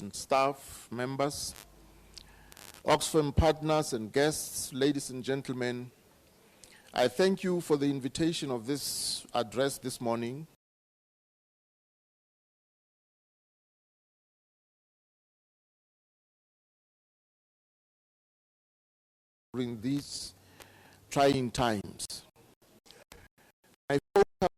and staff members, Oxfam partners and guests, ladies and gentlemen, I thank you for the invitation of this address this morning. During these trying times. My focus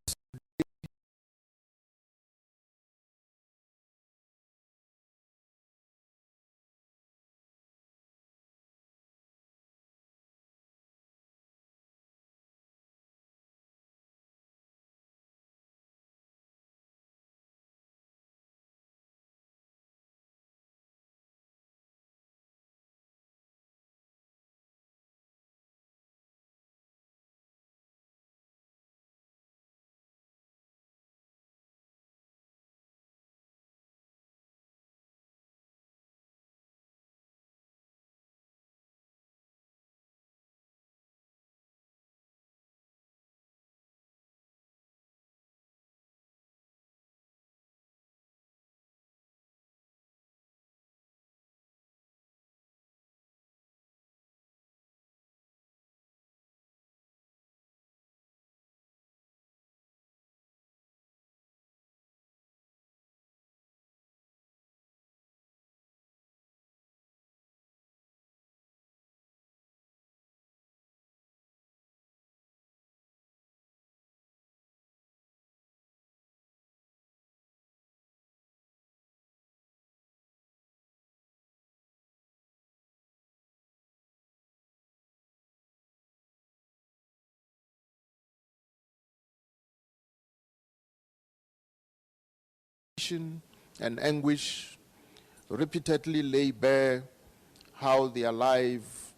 and anguish repeatedly lay bare how their lives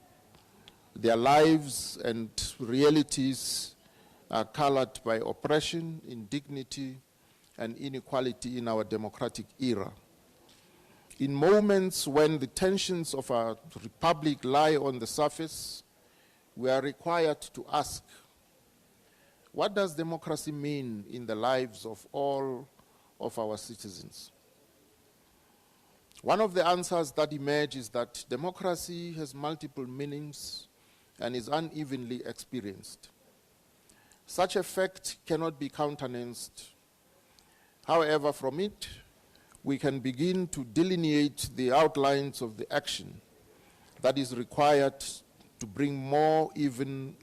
and realities are colored by oppression, indignity, and inequality in our democratic era. In moments when the tensions of our republic lie on the surface, we are required to ask, what does democracy mean in the lives of all of our citizens? One of the answers that emerge is that democracy has multiple meanings and is unevenly experienced. Such a fact cannot be countenanced. However, from it, we can begin to delineate the outlines of the action that is required to bring more even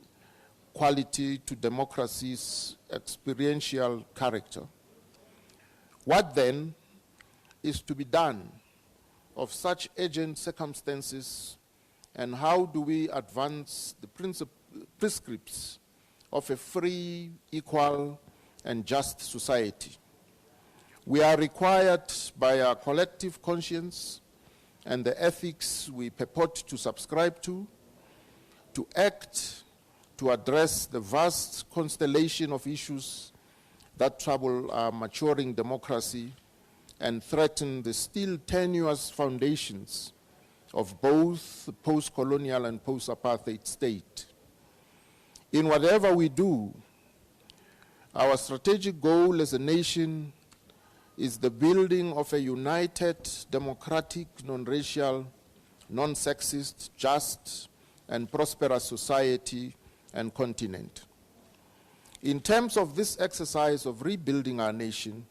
quality to democracy's experiential character. What then is to be done of such urgent circumstances, and how do we advance the prescripts of a free, equal, and just society? We are required by our collective conscience and the ethics we purport to subscribe to act to address the vast constellation of issues that trouble our maturing democracy and threaten the still tenuous foundations of both the post-colonial and post-apartheid state. In whatever we do, our strategic goal as a nation is the building of a united, democratic, non-racial, non-sexist, just, and prosperous society and continent. In terms of this exercise of rebuilding our nation,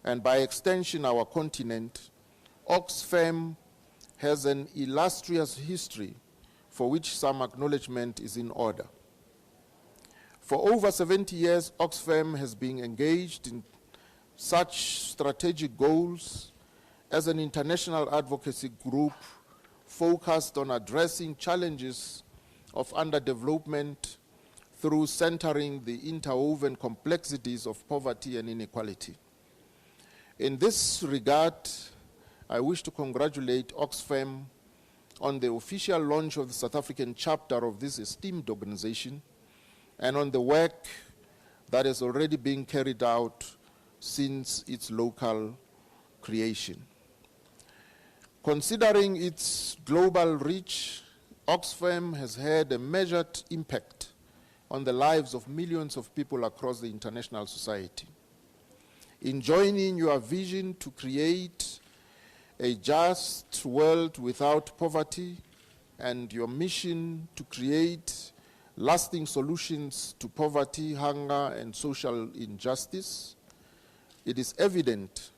and by extension our continent, Oxfam has an illustrious history for which some acknowledgement is in order. For over 70 years, Oxfam has been engaged in such strategic goals as an international advocacy group focused on addressing challenges of underdevelopment through centering the interwoven complexities of poverty and inequality. In this regard, I wish to congratulate Oxfam on the official launch of the South African chapter of this esteemed organization and on the work that has already been carried out since its local creation. Considering its global reach, Oxfam has had a measured impact on the lives of millions of people across the international society. In joining your vision to create a just world without poverty, and your mission to create lasting solutions to poverty, hunger, and social injustice, it is evident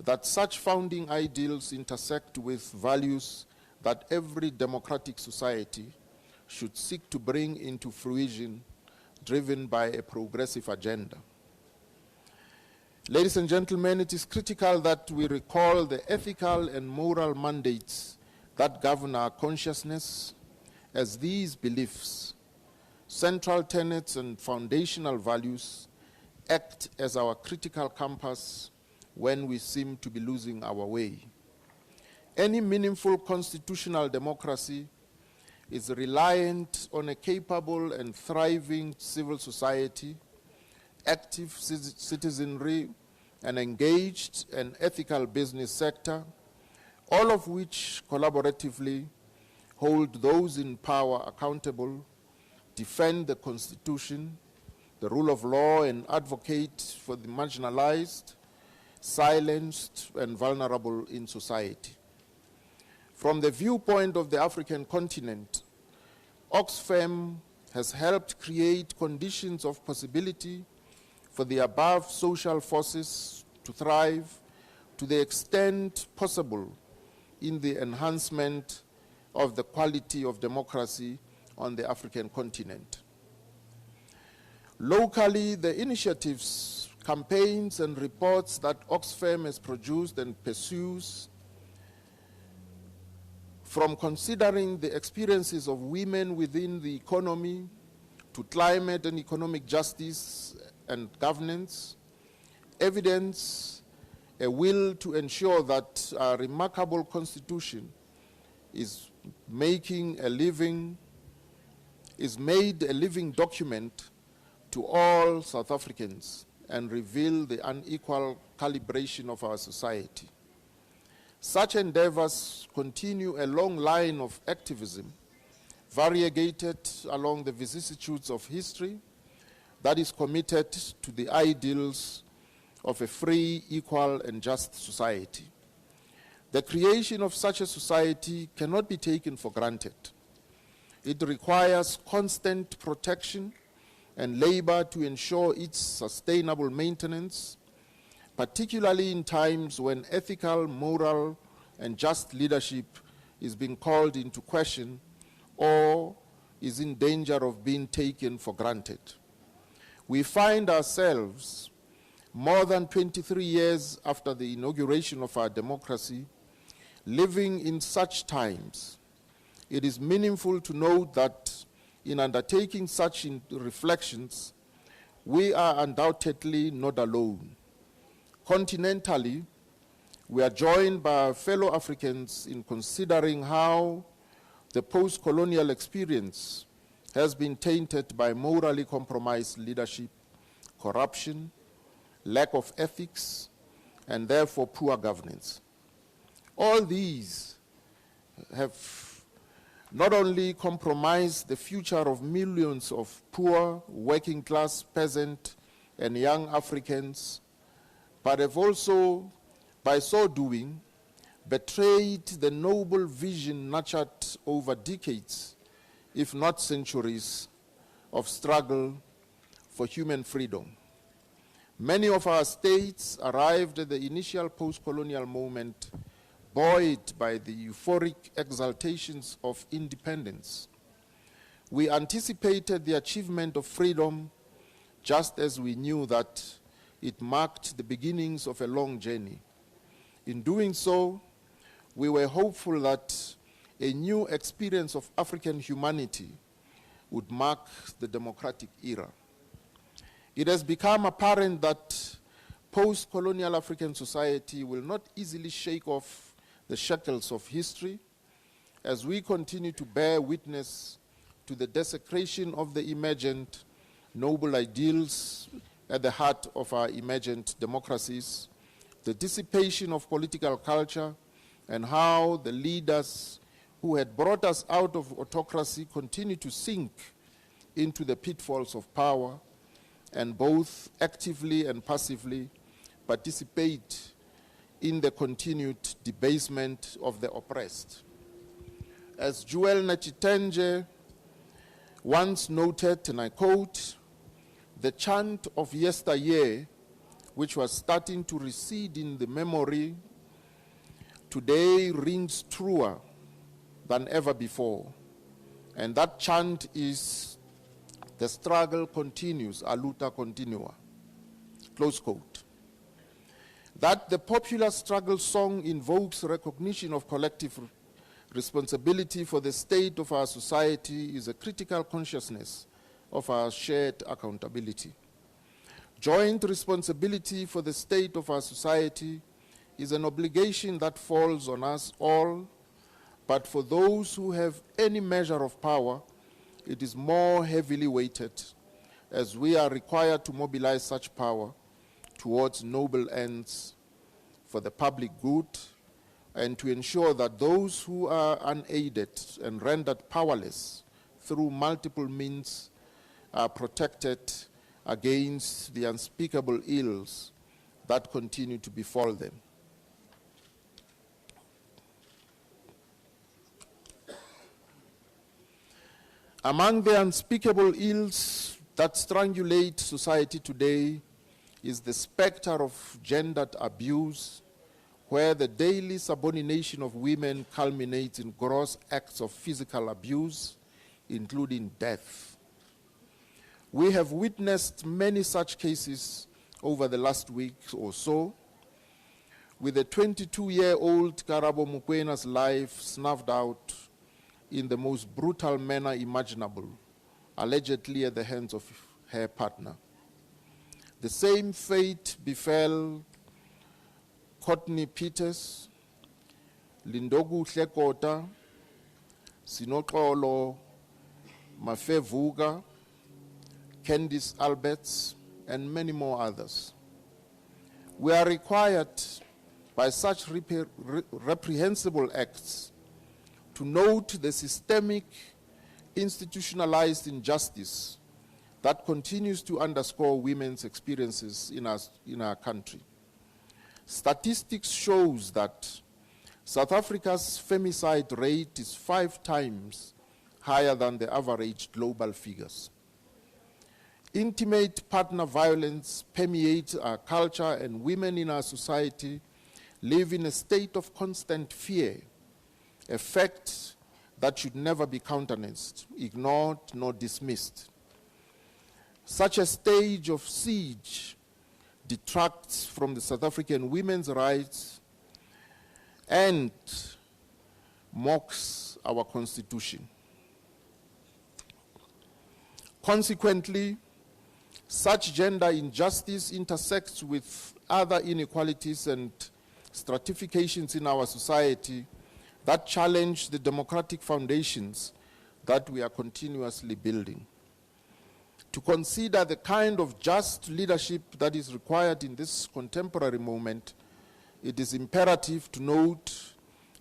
that such founding ideals intersect with values that every democratic society should seek to bring into fruition, driven by a progressive agenda. Ladies and gentlemen, it is critical that we recall the ethical and moral mandates that govern our consciousness, as these beliefs, central tenets and foundational values, act as our critical compass when we seem to be losing our way. Any meaningful constitutional democracy is reliant on a capable and thriving civil society, active citizenry, an engaged and ethical business sector, all of which collaboratively hold those in power accountable, defend the Constitution, the rule of law, and advocate for the marginalized, silenced, and vulnerable in society. From the viewpoint of the African continent, Oxfam has helped create conditions of possibility for the above social forces to thrive to the extent possible in the enhancement of the quality of democracy on the African continent. Locally, the initiatives, campaigns, and reports that Oxfam has produced and pursues, from considering the experiences of women within the economy to climate and economic justice and governance, evidence a will to ensure that our remarkable Constitution is made a living document to all South Africans and reveal the unequal calibration of our society. Such endeavors continue a long line of activism, variegated along the vicissitudes of history, that is committed to the ideals of a free, equal, and just society. The creation of such a society cannot be taken for granted. It requires constant protection and labor to ensure its sustainable maintenance, particularly in times when ethical, moral, and just leadership is being called into question or is in danger of being taken for granted. We find ourselves, more than 23 years after the inauguration of our democracy, living in such times. It is meaningful to note that in undertaking such reflections, we are undoubtedly not alone. Continentally, we are joined by our fellow Africans in considering how the post-colonial experience has been tainted by morally compromised leadership, corruption, lack of ethics, and therefore poor governance. All these have not only compromised the future of millions of poor, working-class, peasant, and young Africans, but have also, by so doing, betrayed the noble vision nurtured over decades, if not centuries, of struggle for human freedom. Many of our states arrived at the initial post-colonial moment buoyed by the euphoric exaltations of independence. We anticipated the achievement of freedom just as we knew that it marked the beginnings of a long journey. In doing so, we were hopeful that a new experience of African humanity would mark the democratic era. It has become apparent that post-colonial African society will not easily shake off the shackles of history as we continue to bear witness to the desecration of the emergent noble ideals at the heart of our emergent democracies, the dissipation of political culture, and how the leaders who had brought us out of autocracy continue to sink into the pitfalls of power and both actively and passively participate in the continued debasement of the oppressed. As Joel Nachitenje once noted, and I quote, "The chant of yesteryear, which was starting to recede in the memory, today rings truer than ever before. And that chant is, the struggle continues, a luta continua." Close quote. That the popular struggle song invokes recognition of collective responsibility for the state of our society is a critical consciousness of our shared accountability. Joint responsibility for the state of our society is an obligation that falls on us all, but for those who have any measure of power, it is more heavily weighted, as we are required to mobilize such power towards noble ends for the public good, and to ensure that those who are unaided and rendered powerless through multiple means are protected against the unspeakable ills that continue to befall them. Among the unspeakable ills that strangulate society today is the specter of gendered abuse, where the daily subordination of women culminates in gross acts of physical abuse, including death. We have witnessed many such cases over the last week or so, with a 22-year-old Kgalema Motlanthe's life snuffed out in the most brutal manner imaginable, allegedly at the hands of her partner. The same fate befell Courtney Peters, Lindogu Hlekota, Sinoxolo Mafevuka, Candice Alberts, and many more others. We are required by such reprehensible acts to note the systemic, institutionalized injustice that continues to underscore women's experiences in our country. Statistics shows that South Africa's femicide rate is 5 times higher than the average global figures. Intimate partner violence permeates our culture, and women in our society live in a state of constant fear, a fact that should never be countenanced, ignored, nor dismissed. Such a stage of siege detracts from the South African women's rights and mocks our constitution. Consequently, such gender injustice intersects with other inequalities and stratifications in our society that challenge the democratic foundations that we are continuously building. To consider the kind of just leadership that is required in this contemporary moment, it is imperative to note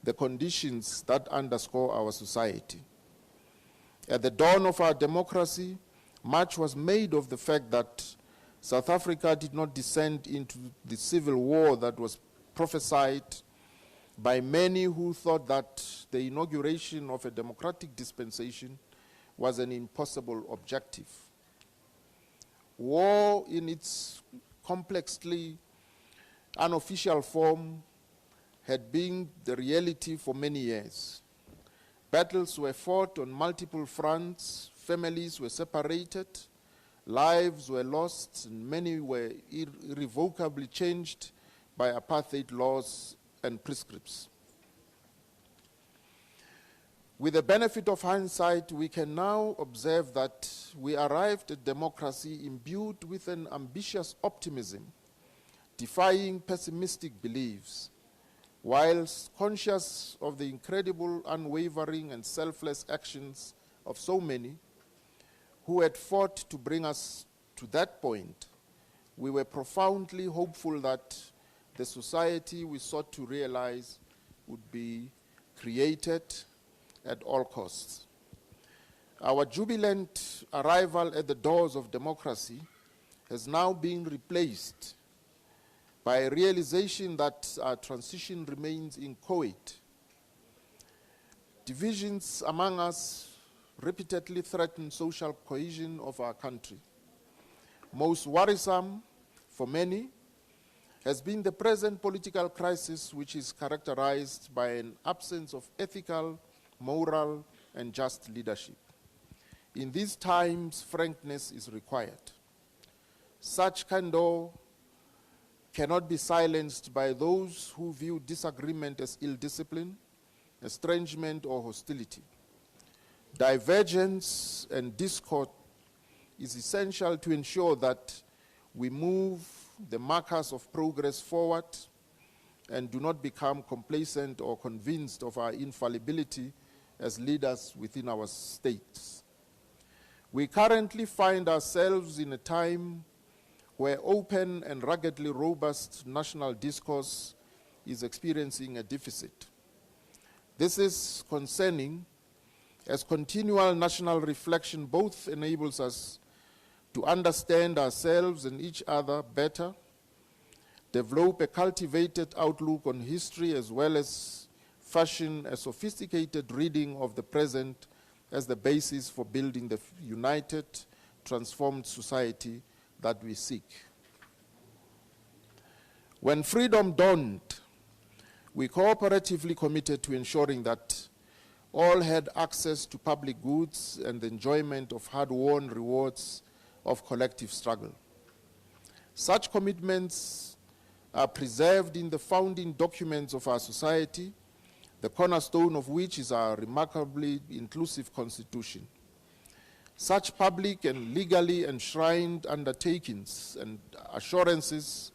the conditions that underscore our society. At the dawn of our democracy, much was made of the fact that South Africa did not descend into the civil war that was prophesied by many who thought that the inauguration of a democratic dispensation was an impossible objective. War in its complexly unofficial form had been the reality for many years. Battles were fought on multiple fronts, families were separated, lives were lost, and many were irrevocably changed by apartheid laws and prescripts. With the benefit of hindsight, we can now observe that we arrived at democracy imbued with an ambitious optimism, defying pessimistic beliefs, whilst conscious of the incredible, unwavering, and selfless actions of so many who had fought to bring us to that point. We were profoundly hopeful that the society we sought to realize would be created at all costs. Our jubilant arrival at the doors of democracy has now been replaced by a realization that our transition remains inchoate. Divisions among us repeatedly threaten social cohesion of our country. Most worrisome for many has been the present political crisis, which is characterized by an absence of ethical, moral, and just leadership. In these times, frankness is required. Such candor cannot be silenced by those who view disagreement as ill-discipline, estrangement, or hostility. Divergence and discord is essential to ensure that we move the markers of progress forward and do not become complacent or convinced of our infallibility as leaders within our states. We currently find ourselves in a time where open and ruggedly robust national discourse is experiencing a deficit. This is concerning, as continual national reflection both enables us to understand ourselves and each other better, develop a cultivated outlook on history, as well as fashion a sophisticated reading of the present as the basis for building the united, transformed society that we seek. When freedom dawned, we cooperatively committed to ensuring that all had access to public goods and the enjoyment of hard-won rewards of collective struggle. Such commitments are preserved in the founding documents of our society, the cornerstone of which is our remarkably inclusive Constitution. Such public and legally enshrined undertakings and assurances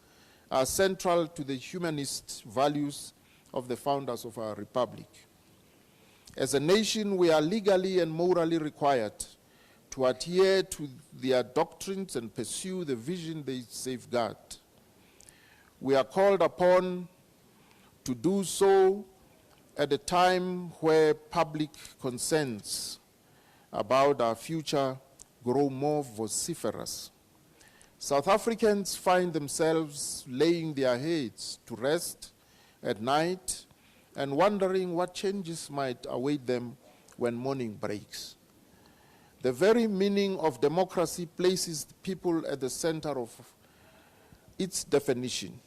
are central to the humanist values of the founders of our republic. As a nation, we are legally and morally required to adhere to their doctrines and pursue the vision they safeguard. We are called upon to do so at a time where public concerns about our future grow more vociferous. South Africans find themselves laying their heads to rest at night and wondering what changes might await them when morning breaks. The very meaning of democracy places people at the center of its definition.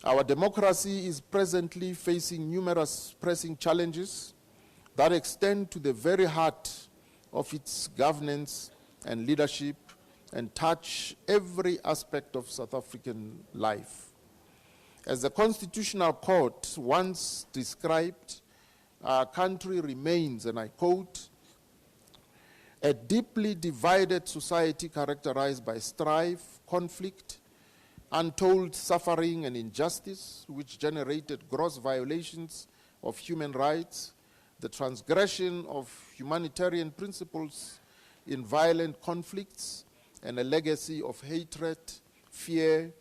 Our democracy is presently facing numerous pressing challenges that extend to the very heart of its governance and leadership and touch every aspect of South African life. As the Constitutional Court once described, our country remains, and I quote, a deeply divided society characterized by strife, conflict, untold suffering and injustice, which generated gross violations of human rights, the transgression of humanitarian principles in violent conflicts, and a legacy of hatred, fear,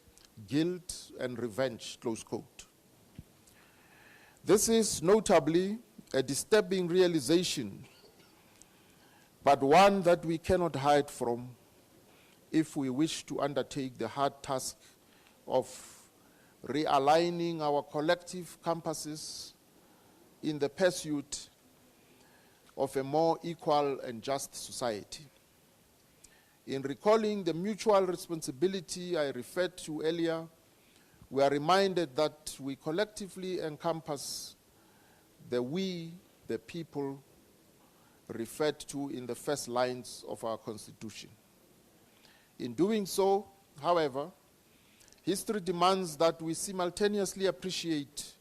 guilt, and revenge, close quote. This is notably a disturbing realization, but one that we cannot hide from if we wish to undertake the hard task of realigning our collective compasses in the pursuit of a more equal and just society. In recalling the mutual responsibility I referred to earlier, we are reminded that we collectively encompass the we, the people, referred to in the first lines of our Constitution. In doing so, however, history demands that we simultaneously appreciate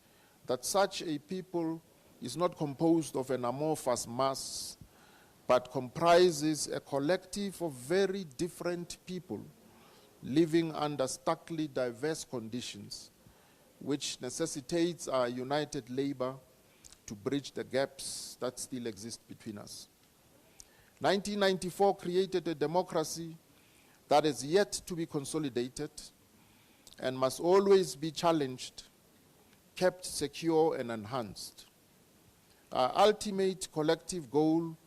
that such a people is not composed of an amorphous mass, but comprises a collective of very different people living under starkly diverse conditions, which necessitates our united labor to bridge the gaps that still exist between us. 1994 created a democracy that is yet to be consolidated and must always be challenged, kept secure, and enhanced. Our ultimate collective goal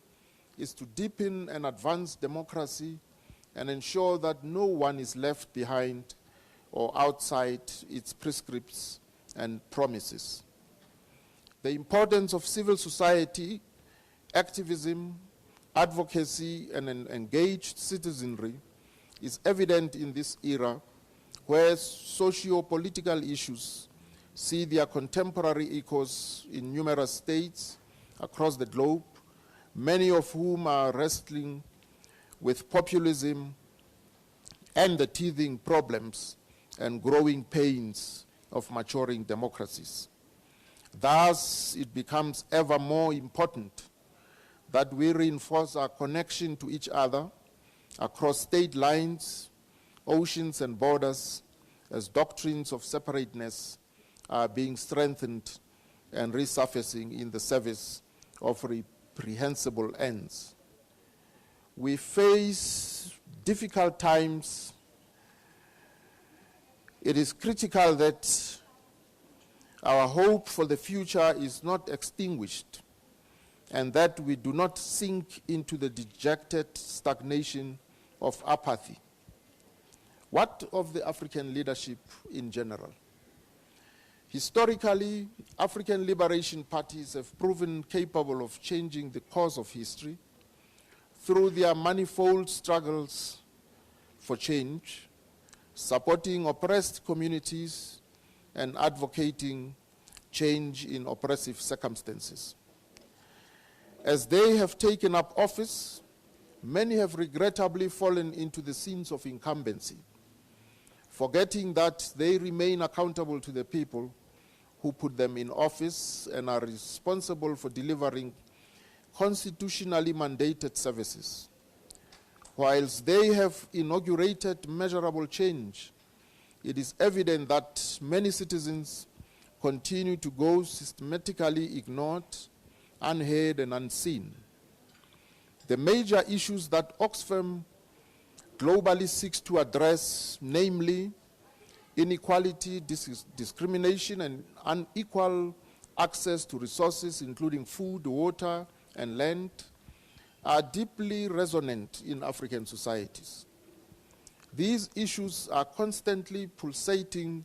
is to deepen and advance democracy and ensure that no one is left behind or outside its prescripts and promises. The importance of civil society, activism, advocacy, and an engaged citizenry is evident in this era where socio-political issues see their contemporary echoes in numerous states across the globe, many of whom are wrestling with populism and the teething problems and growing pains of maturing democracies. Thus, it becomes ever more important that we reinforce our connection to each other across state lines, oceans, and borders as doctrines of separateness are being strengthened and resurfacing in the service of reprehensible ends. We face difficult times. It is critical that our hope for the future is not extinguished and that we do not sink into the dejected stagnation of apathy. What of the African leadership in general? Historically, African liberation parties have proven capable of changing the course of history through their manifold struggles for change, supporting oppressed communities, and advocating change in oppressive circumstances. As they have taken up office, many have regrettably fallen into the sins of incumbency, forgetting that they remain accountable to the people who put them in office and are responsible for delivering constitutionally mandated services. Whilst they have inaugurated measurable change, it is evident that many citizens continue to go systematically ignored, unheard, and unseen. The major issues that Oxfam globally seeks to address, namely inequality, discrimination, and unequal access to resources, including food, water, and land, are deeply resonant in African societies. These issues are constantly pulsating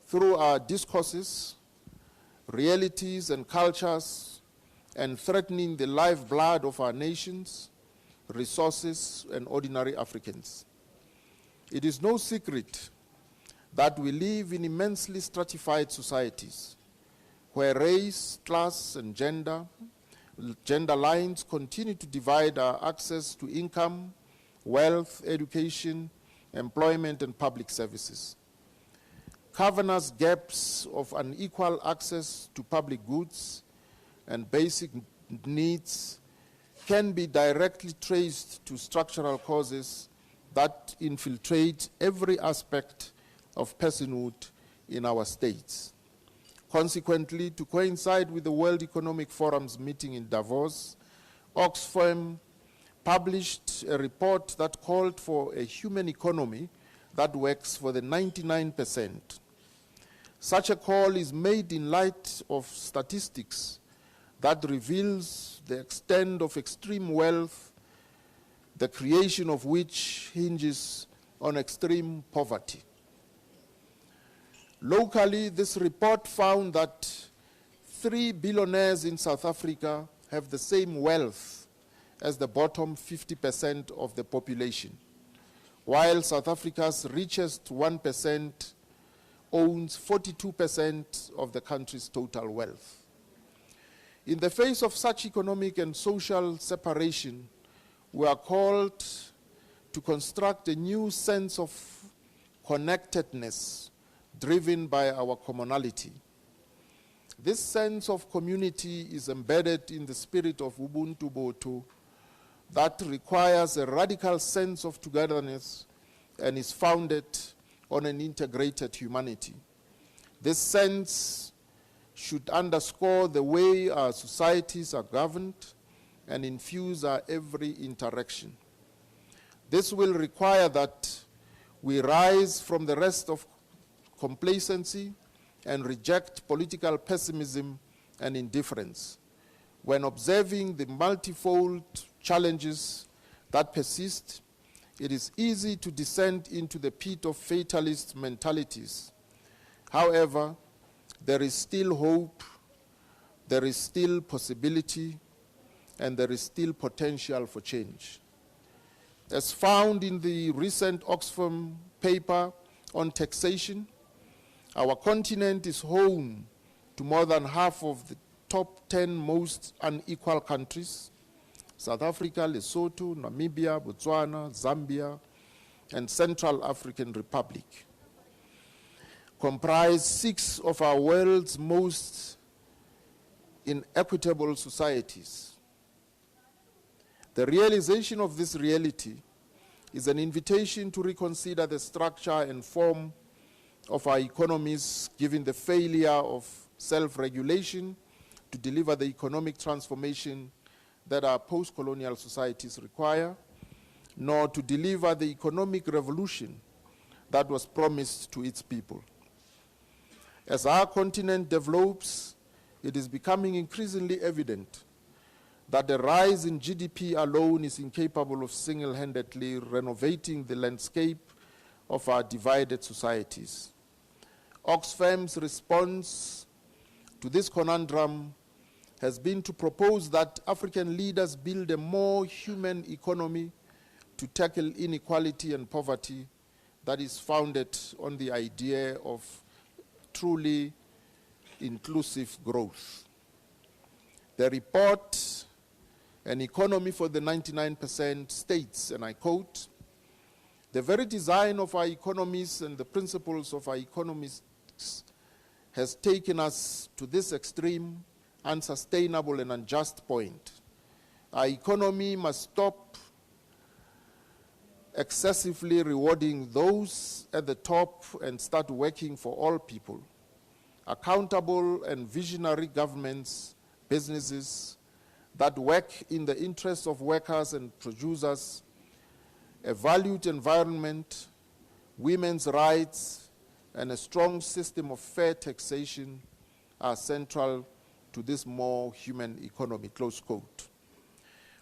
through our discourses, realities, and cultures, and threatening the lifeblood of our nations, resources, and ordinary Africans. It is no secret that we live in immensely stratified societies where race, class, and gender lines continue to divide our access to income, wealth, education, employment, and public services. Cavernous gaps of unequal access to public goods and basic needs can be directly traced to structural causes that infiltrate every aspect of personhood in our states. Consequently, to coincide with the World Economic Forum's meeting in Davos, Oxfam published a report that called for a human economy that works for the 99%. Such a call is made in light of statistics that reveals the extent of extreme wealth, the creation of which hinges on extreme poverty. Locally, this report found that 3 billionaires in South Africa have the same wealth as the bottom 50% of the population, while South Africa's richest 1% owns 42% of the country's total wealth. In the face of such economic and social separation, we are called to construct a new sense of connectedness driven by our commonality. This sense of community is embedded in the spirit of Ubuntu Botho that requires a radical sense of togetherness and is founded on an integrated humanity. This sense should underscore the way our societies are governed and infuse our every interaction. This will require that we rise from the rest of complacency and reject political pessimism and indifference when observing the multifold challenges that persist It is easy to descend into the pit of fatalist mentalities. However, there is still hope, there is still possibility, and there is still potential for change. As found in the recent Oxfam paper on taxation, our continent is home to more than half of the top 10 most unequal countries: South Africa, Lesotho, Namibia, Botswana, Zambia, and Central African Republic comprise 6 of our world's most inequitable societies. The realization of this reality is an invitation to reconsider the structure and form of our economies, given the failure of self-regulation to deliver the economic transformation that our post-colonial societies require, nor to deliver the economic revolution that was promised to its people. As our continent develops, it is becoming increasingly evident that the rise in GDP alone is incapable of single-handedly renovating the landscape of our divided societies. Oxfam's response to this conundrum has been to propose that African leaders build a more human economy to tackle inequality and poverty that is founded on the idea of truly inclusive growth. The report, An Economy for the 99%, states, and I quote, "The very design of our economies and the principles of our economists has taken us to this extreme, unsustainable, and unjust point. Our economy must stop excessively rewarding those at the top and start working for all people. Accountable and visionary governments, businesses that work in the interests of workers and producers, a valued environment, women's rights, and a strong system of fair taxation are central to this more human economy," close quote.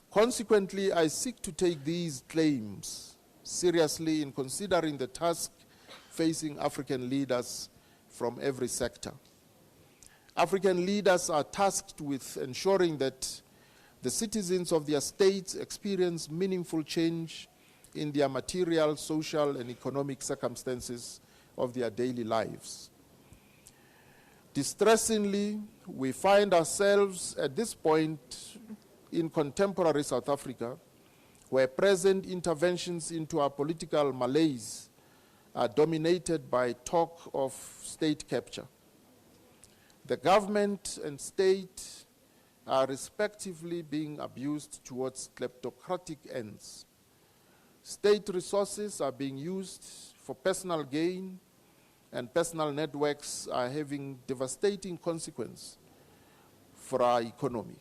Consequently, I seek to take these claims seriously in considering the task facing African leaders from every sector. African leaders are tasked with ensuring that the citizens of their states experience meaningful change in their material, social, and economic circumstances of their daily lives. Distressingly, we find ourselves at this point in contemporary South Africa, where present interventions into our political malaise are dominated by talk of state capture. The government and state are respectively being abused towards kleptocratic ends. State resources are being used for personal gain, and personal networks are having devastating consequences for our economy.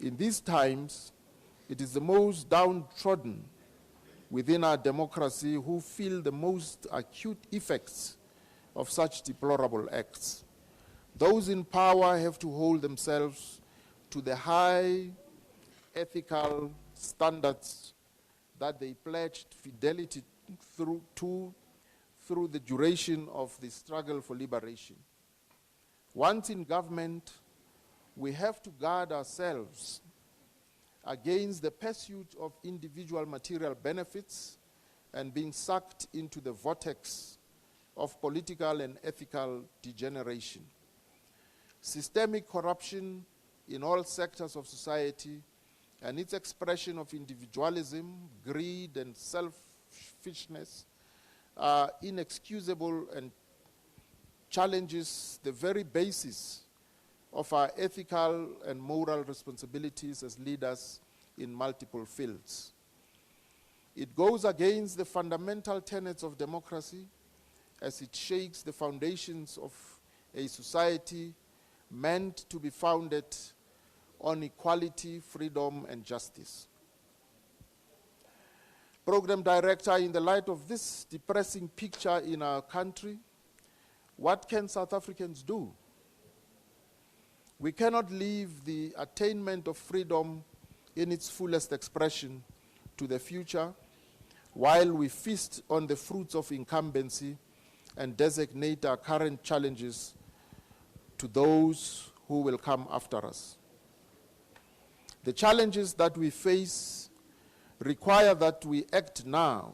In these times, it is the most downtrodden within our democracy who feel the most acute effects of such deplorable acts. Those in power have to hold themselves to the high ethical standards that they pledged fidelity through the duration of the struggle for liberation. Once in government, we have to guard ourselves against the pursuit of individual material benefits and being sucked into the vortex of political and ethical degeneration. Systemic corruption in all sectors of society and its expression of individualism, greed, and selfishness are inexcusable and challenges the very basis of our ethical and moral responsibilities as leaders in multiple fields. It goes against the fundamental tenets of democracy as it shakes the foundations of a society meant to be founded on equality, freedom, and justice. Program Director, in the light of this depressing picture in our country, what can South Africans do? We cannot leave the attainment of freedom in its fullest expression to the future, while we feast on the fruits of incumbency and designate our current challenges to those who will come after us. The challenges that we face require that we act now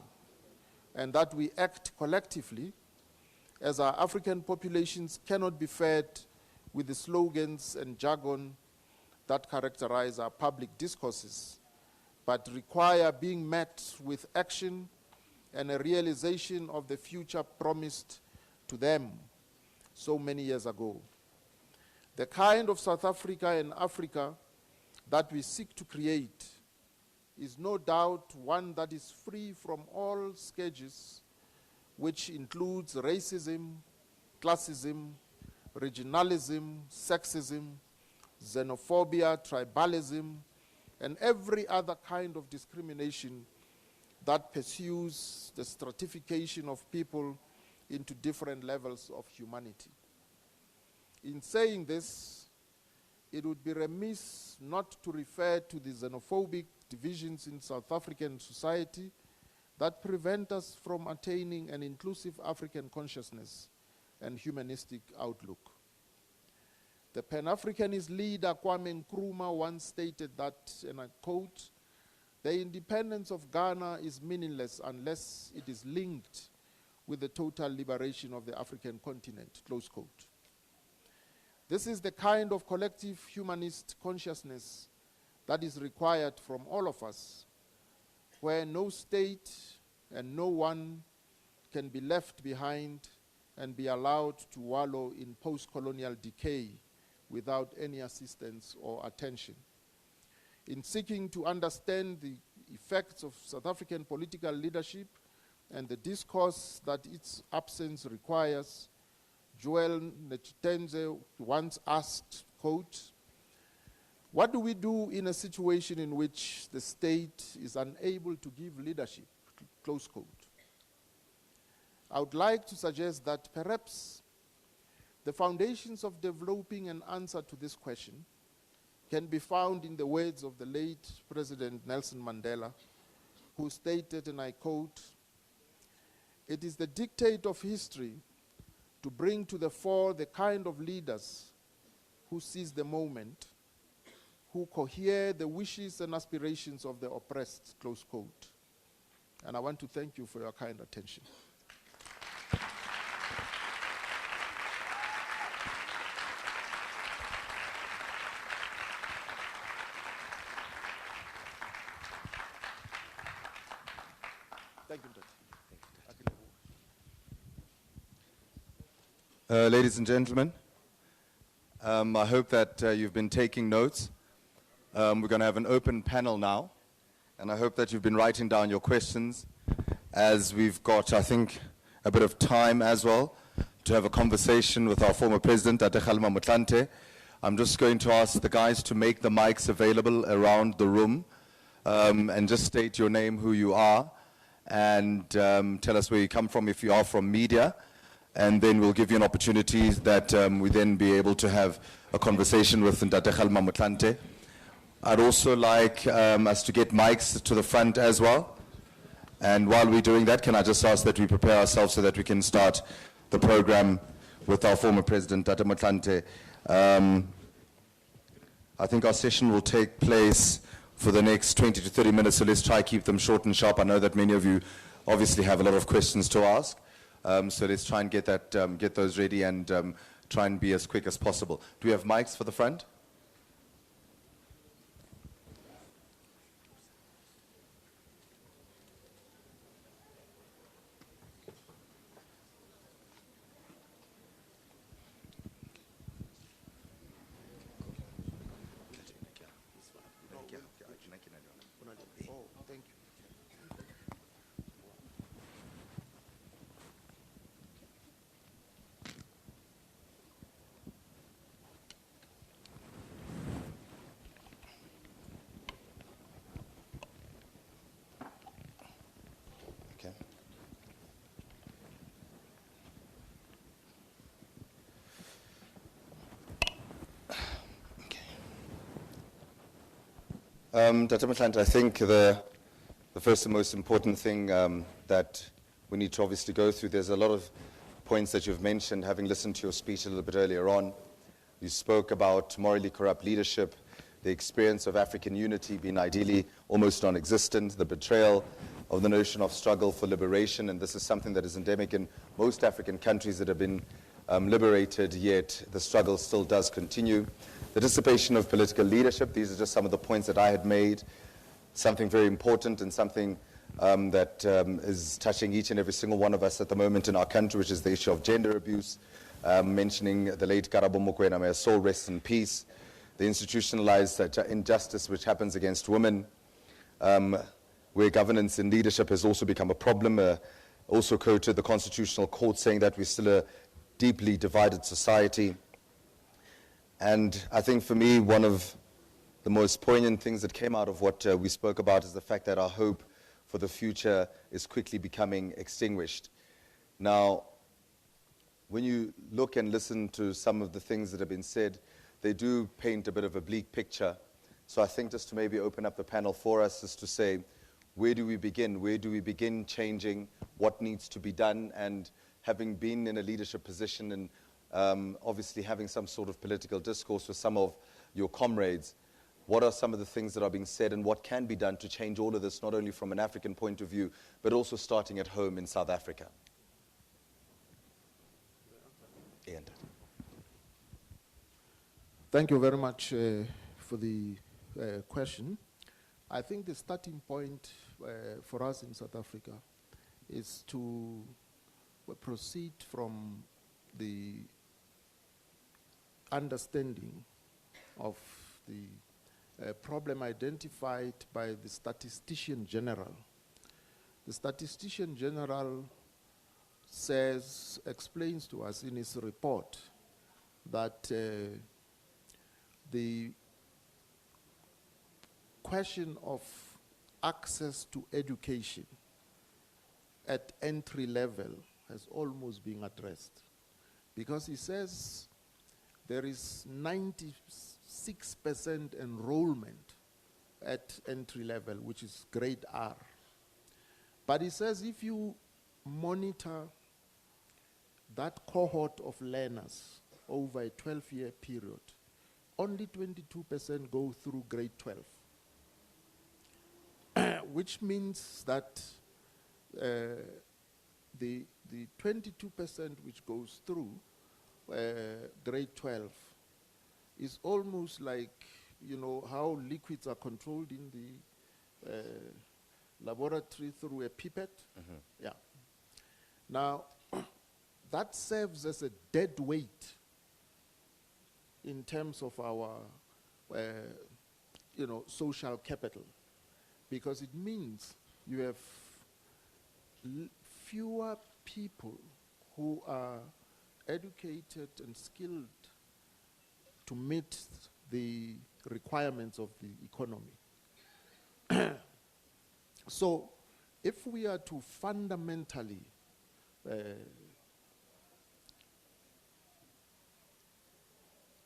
and that we act collectively, as our African populations cannot be fed with the slogans and jargon that characterize our public discourses, but require being met with action and a realization of the future promised to them so many years ago. The kind of South Africa and Africa that we seek to create is no doubt one that is free from all scourges, which includes racism, classism, regionalism, sexism, xenophobia, tribalism, and every other kind of discrimination that pursues the stratification of people into different levels of humanity. In saying this, it would be remiss not to refer to the xenophobic divisions in South African society that prevent us from attaining an inclusive African consciousness and humanistic outlook. The Pan-Africanist leader Kwame Nkrumah once stated that, and I quote, "The independence of Ghana is meaningless unless it is linked with the total liberation of the African continent," close quote. This is the kind of collective humanist consciousness that is required from all of us, where no state and no one can be left behind and be allowed to wallow in post-colonial decay without any assistance or attention. In seeking to understand the effects of South African political leadership and the discourse that its absence requires, Joel Netshitenze once asked, quote, "What do we do in a situation in which the state is unable to give leadership?" Close quote. I would like to suggest that perhaps the foundations of developing an answer to this question can be found in the words of the late President Nelson Mandela, who stated, and I quote, "It is the dictate of history to bring to the fore the kind of leaders who seize the moment, who cohere the wishes and aspirations of the oppressed," close quote. And I want to thank you for your kind attention. Thank you, Ladies and gentlemen, I hope that you've been taking notes. We're going to have an open panel now, and I hope that you've been writing down your questions, as we've got, I think, a bit of time as well to have a conversation with our former president, Kgalema Motlanthe. I'm just going to ask the guys to make the mics available around the room, and just state your name, who you are, and tell us where you come from if you are from media. And then we'll give you an opportunity that we then be able to have a conversation with Kgalema Motlanthe. I'd also like us to get mics to the front as well. And while we're doing that, can I just ask that we prepare ourselves so that we can start the program with our former president, Dr. Motlanthe. I think our session will take place for the next 20 to 30 minutes, so let's try to keep them short and sharp. I know that many of you obviously have a lot of questions to ask. So let's try and get those ready and try and be as quick as possible. Do we have mics for the front? Dr. Motlanthe, I think the the first and most important thing that we need to obviously go through, there's a lot of points that you've mentioned, having listened to your speech a little bit earlier on. You spoke about morally corrupt leadership, the experience of African unity being ideally almost non-existent, the betrayal of the notion of struggle for liberation, and this is something that is endemic in most African countries that have been liberated, yet the struggle still does continue. The dissipation of political leadership, these are just some of the points that I had made. Something very important and something that is touching each and every single one of us at the moment in our country, which is the issue of gender abuse, mentioning the late Kgalema Motlanthe, may her soul rest in peace, the institutionalized injustice which happens against women, where governance and leadership has also become a problem. Also quoted the Constitutional Court saying that we're still a deeply divided society. And I think for me, one of the most poignant things that came out of what we spoke about is the fact that our hope for the future is quickly becoming extinguished. Now, when you look and listen to some of the things that have been said, they do paint a bit of a bleak picture. So I think just to maybe open up the panel for us is to say, where do we begin? Where do we begin changing? What needs to be done? And having been in a leadership position and obviously having some sort of political discourse with some of your comrades, what are some of the things that are being said and what can be done to change all of this, not only from an African point of view, but also starting at home in South Africa? Ian. Thank you very much for the question. I think the starting point for us in South Africa is to proceed from the understanding of the problem identified by the Statistician General. The Statistician General explains to us in his report that the question of access to education at entry level has almost been addressed, because he says there is 96% enrollment at entry level, which is grade R. But he says if you monitor that cohort of learners over a 12-year period, only 22% go through grade 12, which means that the 22% which goes through grade 12 is almost like, you know, how liquids are controlled in the laboratory through a pipette. Mm-hmm. Yeah. Now, that serves as a dead weight in terms of our, social capital, because it means you have fewer people who are educated and skilled to meet the requirements of the economy. So, if we are to fundamentally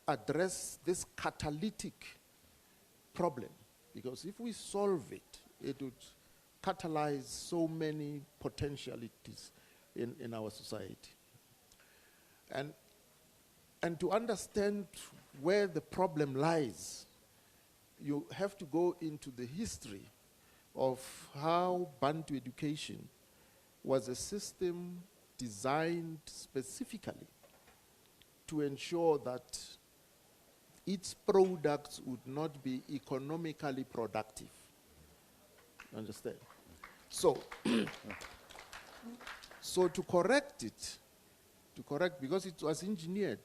address this catalytic problem, because if we solve it, it would catalyze so many potentialities in our society. And to understand where the problem lies, you have to go into the history of how Bantu education was a system designed specifically to ensure that its products would not be economically productive. Understand? So, so to correct it, because it was engineered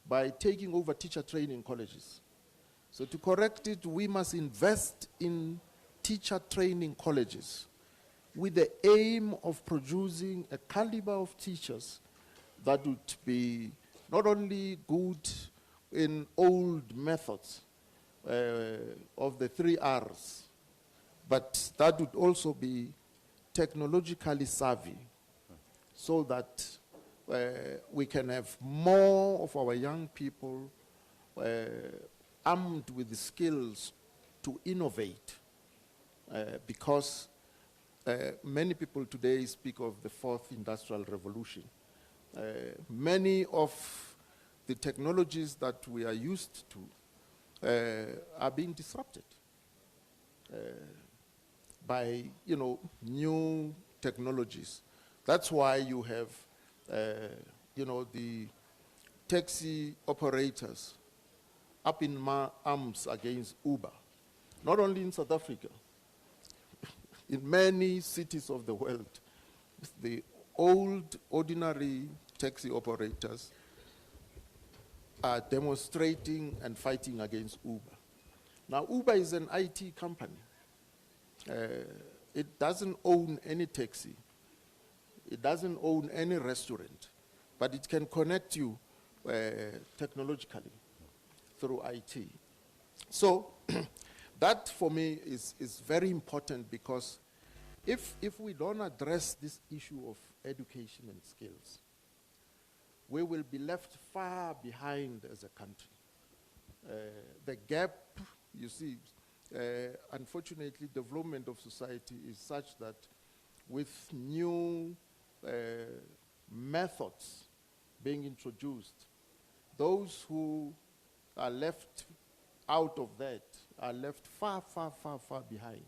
by taking over teacher training colleges. So to correct it, we must invest in teacher training colleges with the aim of producing a caliber of teachers that would be not only good in old methods of the 3 R's, but that would also be technologically savvy, so that we can have more of our young people armed with the skills to innovate, because many people today speak of the fourth industrial revolution. Many of the technologies that we are used to are being disrupted by, new technologies. That's why you have, the taxi operators up in arms against Uber. Not only in South Africa, in many cities of the world, the old, ordinary taxi operators are demonstrating and fighting against Uber. Now, Uber is an IT company. It doesn't own any taxi. It doesn't own any restaurant, but it can connect you technologically through IT. So that for me is very important, because if we don't address this issue of education and skills, we will be left far behind as a country. The gap, you see, unfortunately, development of society is such that with new methods being introduced, those who are left out of that are left far, far, far, far behind.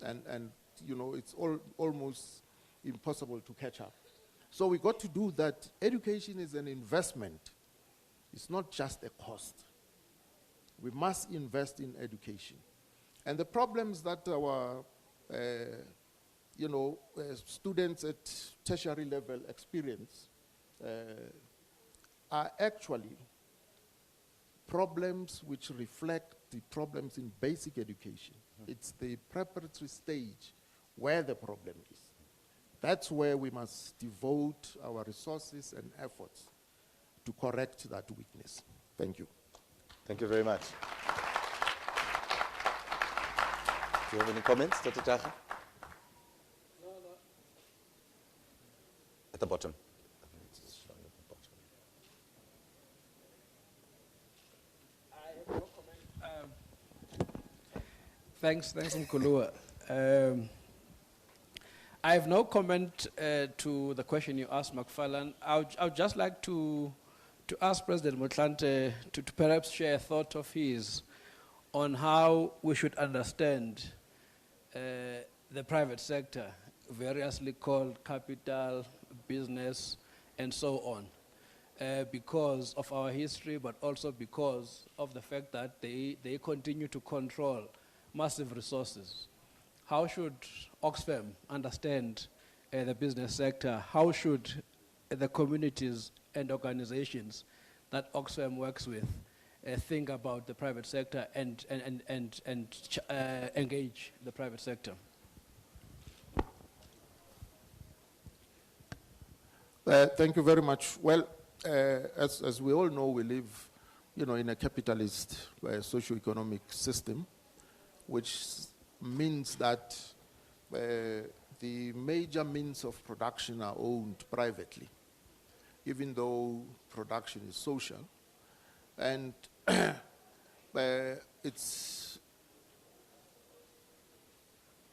And it's almost impossible to catch up. So we got to do that. Education is an investment. It's not just a cost. We must invest in education. And the problems that our students at tertiary level experience are actually problems which reflect the problems in basic education. It's the preparatory stage where the problem is. That's where we must devote our resources and efforts to correct that weakness. Thank you. Thank you very much. Do you have any comments, Dr. Jaga? No. At the bottom. I have no comment. Thanks, Mkhulua. I have no comment to the question you asked, McFarlane. I would just like to ask President Motlanthe to perhaps share a thought of his on how we should understand the private sector, variously called capital, business, and so on, because of our history, but also because of the fact that they continue to control massive resources. How should Oxfam understand the business sector? How should the communities and organizations that Oxfam works with think about the private sector and engage the private sector? Thank you very much. Well, as we all know, we live, in a capitalist socio-economic system, which means that the major means of production are owned privately, even though production is social. And it's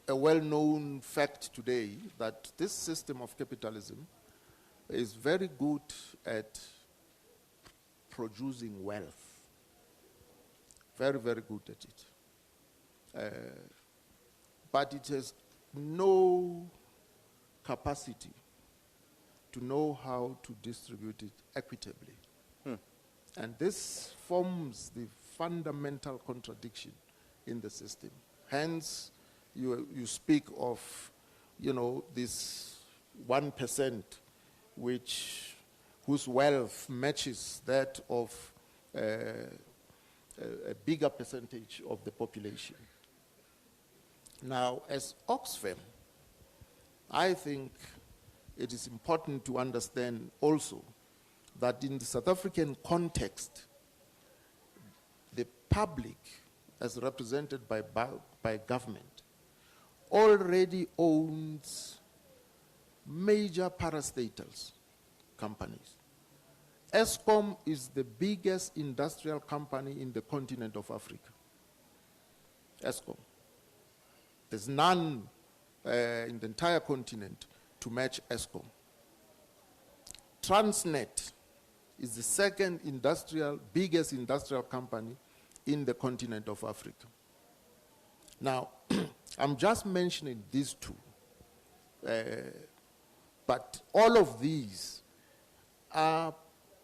a well-known fact today that this system of capitalism is very good at producing wealth. Very, very good at it. But it has no capacity to know how to distribute it equitably. And this forms the fundamental contradiction in the system. Hence, you speak of, this 1% whose wealth matches that of a bigger percentage of the population. Now, as Oxfam, I think it is important to understand also that in the South African context, the public, as represented by government, already owns major parastatals companies. Eskom is the biggest industrial company in the continent of Africa. Eskom. There's none in the entire continent to match Eskom. Transnet is the second biggest industrial company in the continent of Africa. Now, I'm just mentioning these two, but all of these are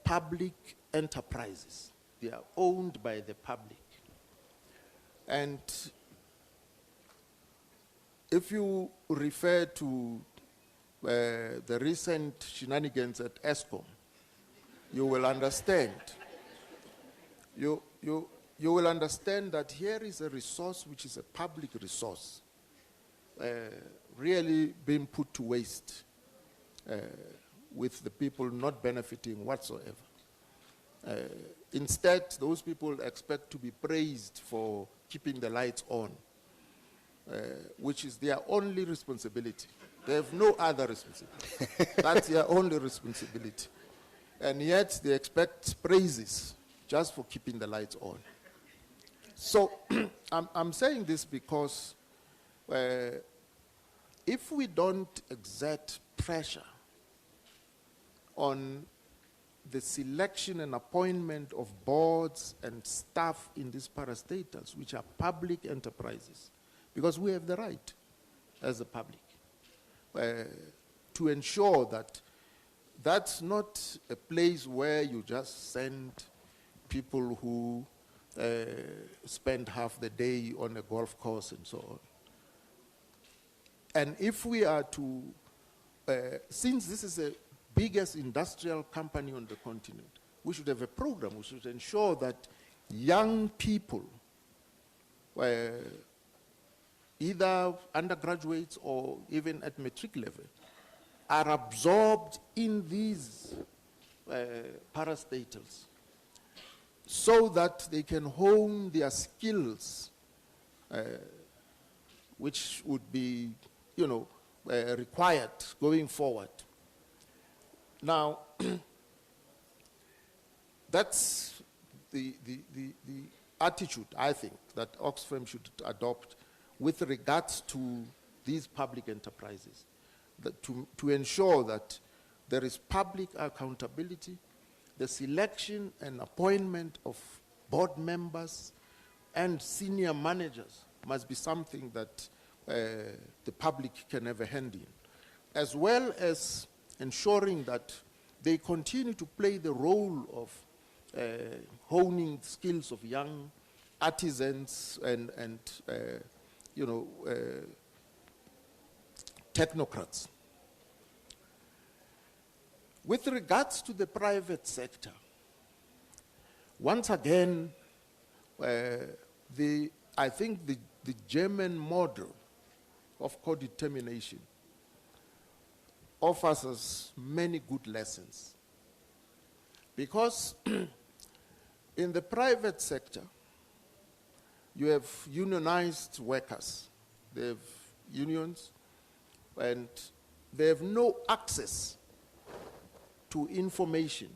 public enterprises. They are owned by the public. And if you refer to the recent shenanigans at Eskom, you will understand. You will understand that here is a resource which is a public resource, really being put to waste with the people not benefiting whatsoever. Instead, those people expect to be praised for keeping the lights on, which is their only responsibility. They have no other responsibility. That's their only responsibility. And yet they expect praises just for keeping the lights on. So I'm saying this because if we don't exert pressure on the selection and appointment of boards and staff in these parastatals, which are public enterprises, because we have the right as the public to ensure that that's not a place where you just send people who spend half the day on a golf course and so on. And if we are to, since this is the biggest industrial company on the continent, we should have a program. We should ensure that young people, either undergraduates or even at matric level, are absorbed in these parastatals so that they can hone their skills, which would be, required going forward. Now, that's the attitude, I think, that Oxfam should adopt with regards to these public enterprises, that to ensure that there is public accountability, the selection and appointment of board members and senior managers must be something that the public can have a hand in, as well as ensuring that they continue to play the role of honing skills of young artisans and technocrats. With regards to the private sector, once again, I think the German model of co-determination offers us many good lessons. Because in the private sector, you have unionized workers. They have unions, and they have no access to information.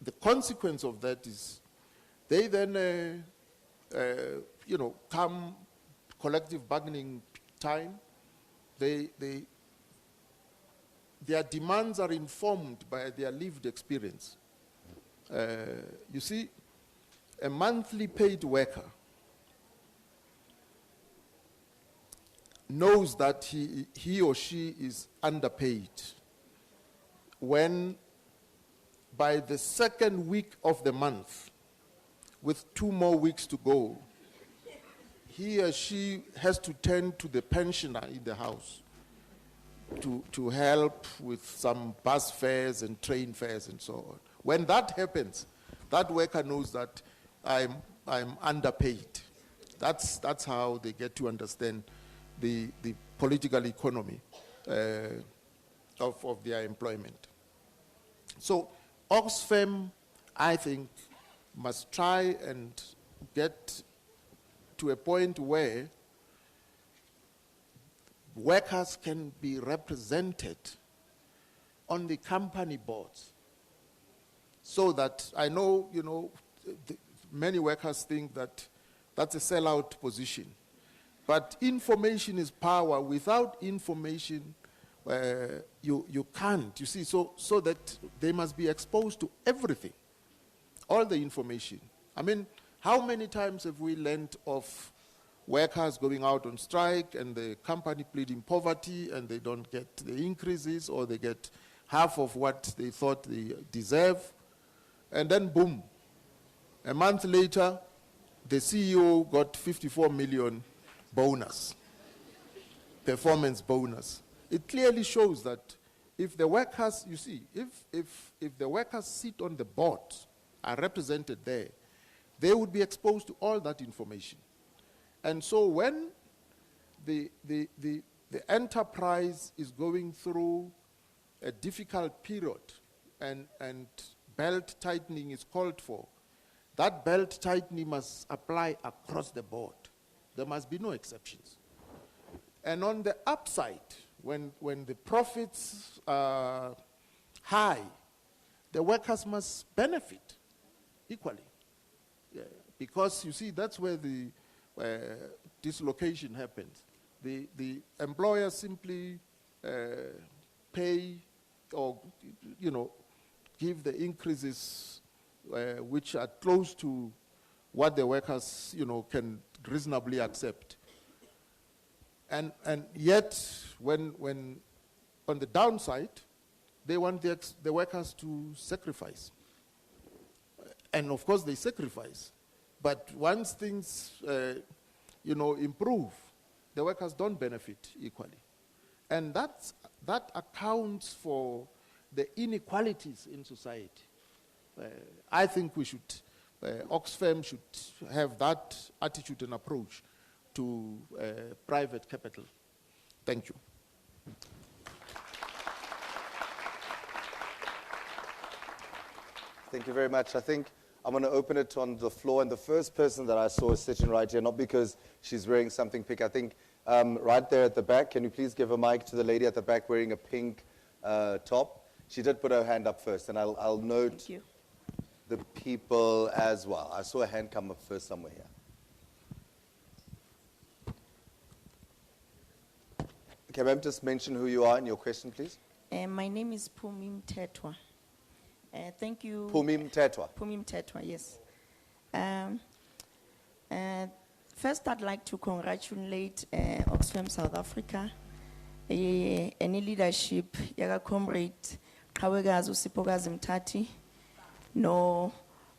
The consequence of that is they then, come collective bargaining time, their demands are informed by their lived experience. You see, a monthly paid worker knows that he or she is underpaid when by the second week of the month, with 2 more weeks to go, he or she has to turn to the pensioner in the house to help with some bus fares and train fares and so on. When that happens, that worker knows that I'm underpaid. That's how they get to understand the political economy of their employment. So Oxfam, I think, must try and get to a point where workers can be represented on the company boards. So that I know, many workers think that that's a sellout position. But information is power. Without information, you can't. You see, so that they must be exposed to everything, all the information. I mean, how many times have we learned of workers going out on strike and the company pleading poverty and they don't get the increases, or they get half of what they thought they deserve, and then boom, a month later, the CEO got 54 million bonus, performance bonus. It clearly shows that if the workers, you see, if the workers sit on the board, are represented there, they would be exposed to all that information. And so when the enterprise is going through a difficult period and belt tightening is called for, that belt tightening must apply across the board. There must be no exceptions. And on the upside, when the profits are high, the workers must benefit equally. Yeah, because you see, that's where the dislocation happens. The employer simply pay or, give the increases which are close to what the workers, can reasonably accept. And yet, when on the downside, they want the workers to sacrifice. And of course, they sacrifice. But once things, improve, the workers don't benefit equally. And that accounts for the inequalities in society. I think we should, Oxfam should have that attitude and approach to private capital. Thank you. Thank you very much. I think I'm going to open it on the floor, and the first person that I saw is sitting right here, not because she's wearing something pink. I think right there at the back, can you please give a mic to the lady at the back wearing a pink top? She did put her hand up first, and I'll note the people as well. I saw a hand come up first somewhere here. Okay, ma'am, just mention who you are and your question, please. My name is Phumi Mthethwa. Thank you. Phumi Mthethwa. Phumi Mthethwa, yes. First, I'd like to congratulate Oxfam South Africa, any leadership, Yaga Comrade Kawekazi Usipokazi Mtati, no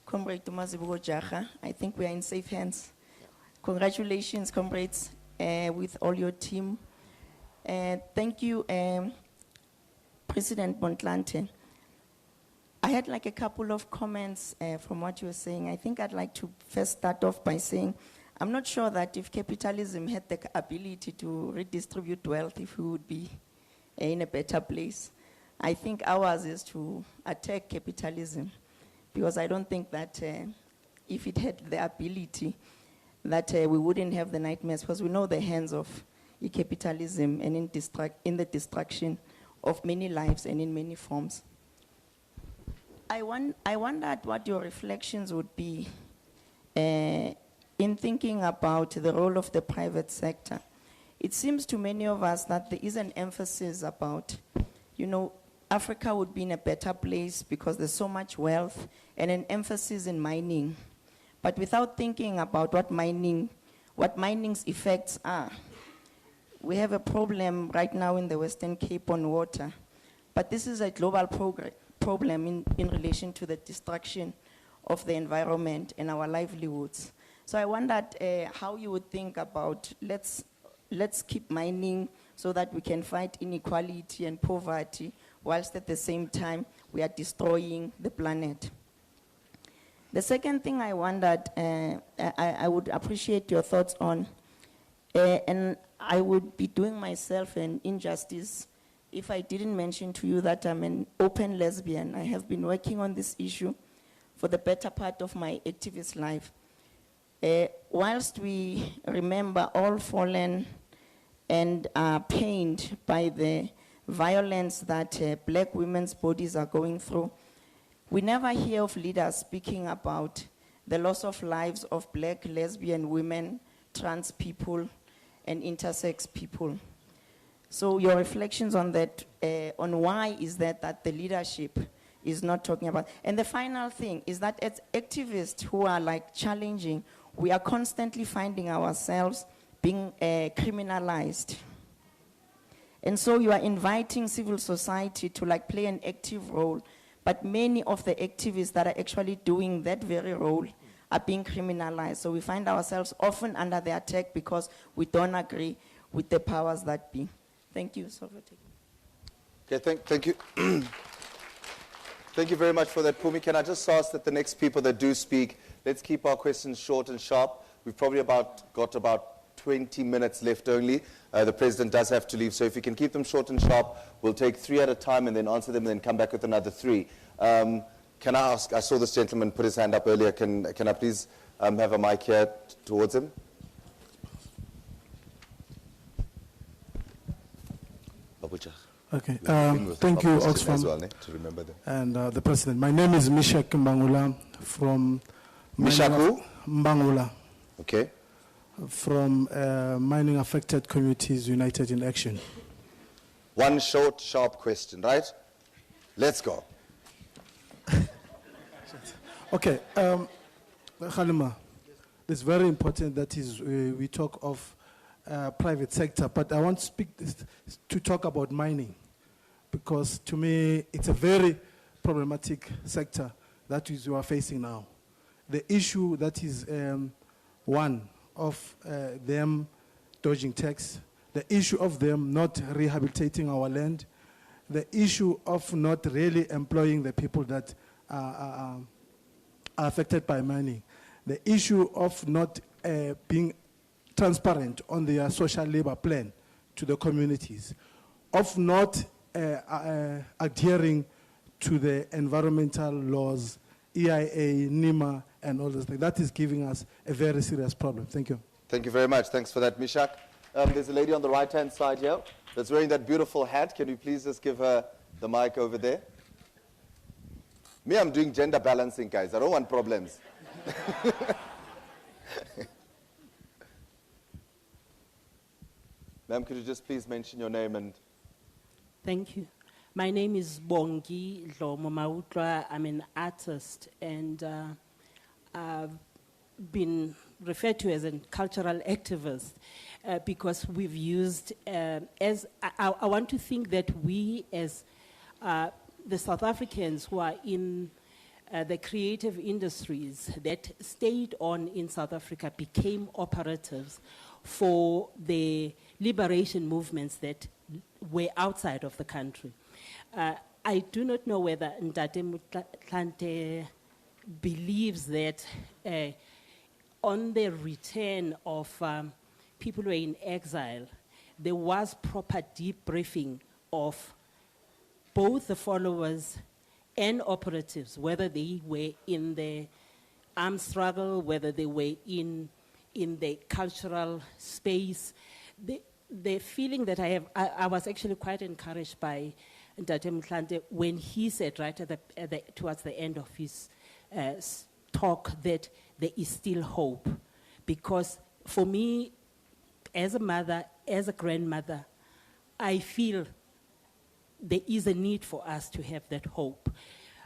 Comrade Tumazibugo Jaha. I think we are in safe hands. Congratulations, comrades, with all your team. Thank you, President Motlanthe. I had like a couple of comments from what you were saying. I think I'd like to first start off by saying, I'm not sure that if capitalism had the ability to redistribute wealth, if we would be in a better place. I think ours is to attack capitalism, because I don't think that if it had the ability, that we wouldn't have the nightmares, because we know the hands of capitalism and in the destruction of many lives and in many forms. I wondered what your reflections would be in thinking about the role of the private sector. It seems to many of us that there is an emphasis about, Africa would be in a better place because there's so much wealth, and an emphasis in mining. But without thinking about what mining's effects are. We have a problem right now in the Western Cape on water, but this is a global problem in relation to the destruction of the environment and our livelihoods. So I wondered how you would think about let's keep mining so that we can fight inequality and poverty, whilst at the same time we are destroying the planet. The second thing I wondered, I would appreciate your thoughts on, and I would be doing myself an injustice if I didn't mention to you that I'm an open lesbian. I have been working on this issue for the better part of my activist life. Whilst we remember all fallen and are pained by the violence that black women's bodies are going through, we never hear of leaders speaking about the loss of lives of black lesbian women, trans people, and intersex people. So your reflections on that, on why is that the leadership is not talking about. And the final thing is that as activists who are like challenging, we are constantly finding ourselves being criminalized. And so you are inviting civil society to like play an active role, but many of the activists that are actually doing that very role are being criminalized. So we find ourselves often under the attack because we don't agree with the powers that be. Thank you. Okay, thank you. Thank you very much for that, Pumi. Can I just ask that the next people that do speak, let's keep our questions short and sharp. We've probably got about 20 minutes left only. The President does have to leave, so if you can keep them short and sharp, we'll take 3 at a time and then answer them and then come back with another 3. Can I ask, I saw this gentleman put his hand up earlier, can I please have a mic here towards him? Okay, thank you, Oxfam, well, to remember them. and the President. My name is Mishak Mbangula from... Mishaku? Mbangula, Okay. from Mining Affected Communities United in Action. One short, sharp question, right? Let's go. Okay, Kgalema, it's very important that we talk of private sector, but I want to talk about mining, because to me it's a very problematic sector that we are facing now. The issue that is one of them dodging tax, the issue of them not rehabilitating our land, the issue of not really employing the people that are affected by mining, the issue of not being transparent on their social labor plan to the communities, of not adhering to the environmental laws, EIA, NEMA, and all those things. That is giving us a very serious problem. Thank you. Thank you very much. Thanks for that, Mishak. There's a lady on the right-hand side here that's wearing that beautiful hat. Can you please just give her the mic over there? Me, I'm doing gender balancing, guys. I don't want problems. Ma'am, could you just please mention your name and... Thank you. My name is Bongi Dlomo Mautla. I'm an artist, and I've been referred to as a cultural activist because we've used, I want to think that we as the South Africans who are in the creative industries that stayed on in South Africa became operatives for the liberation movements that were outside of the country. I do not know whether Kgalema Motlanthe believes that on the return of people who were in exile, there was proper debriefing of both the followers and operatives, whether they were in the armed struggle, whether they were in the cultural space. The feeling that I have, I was actually quite encouraged by Kgalema Motlanthe when he said right towards the end of his talk that there is still hope. Because for me, as a mother, as a grandmother, I feel there is a need for us to have that hope.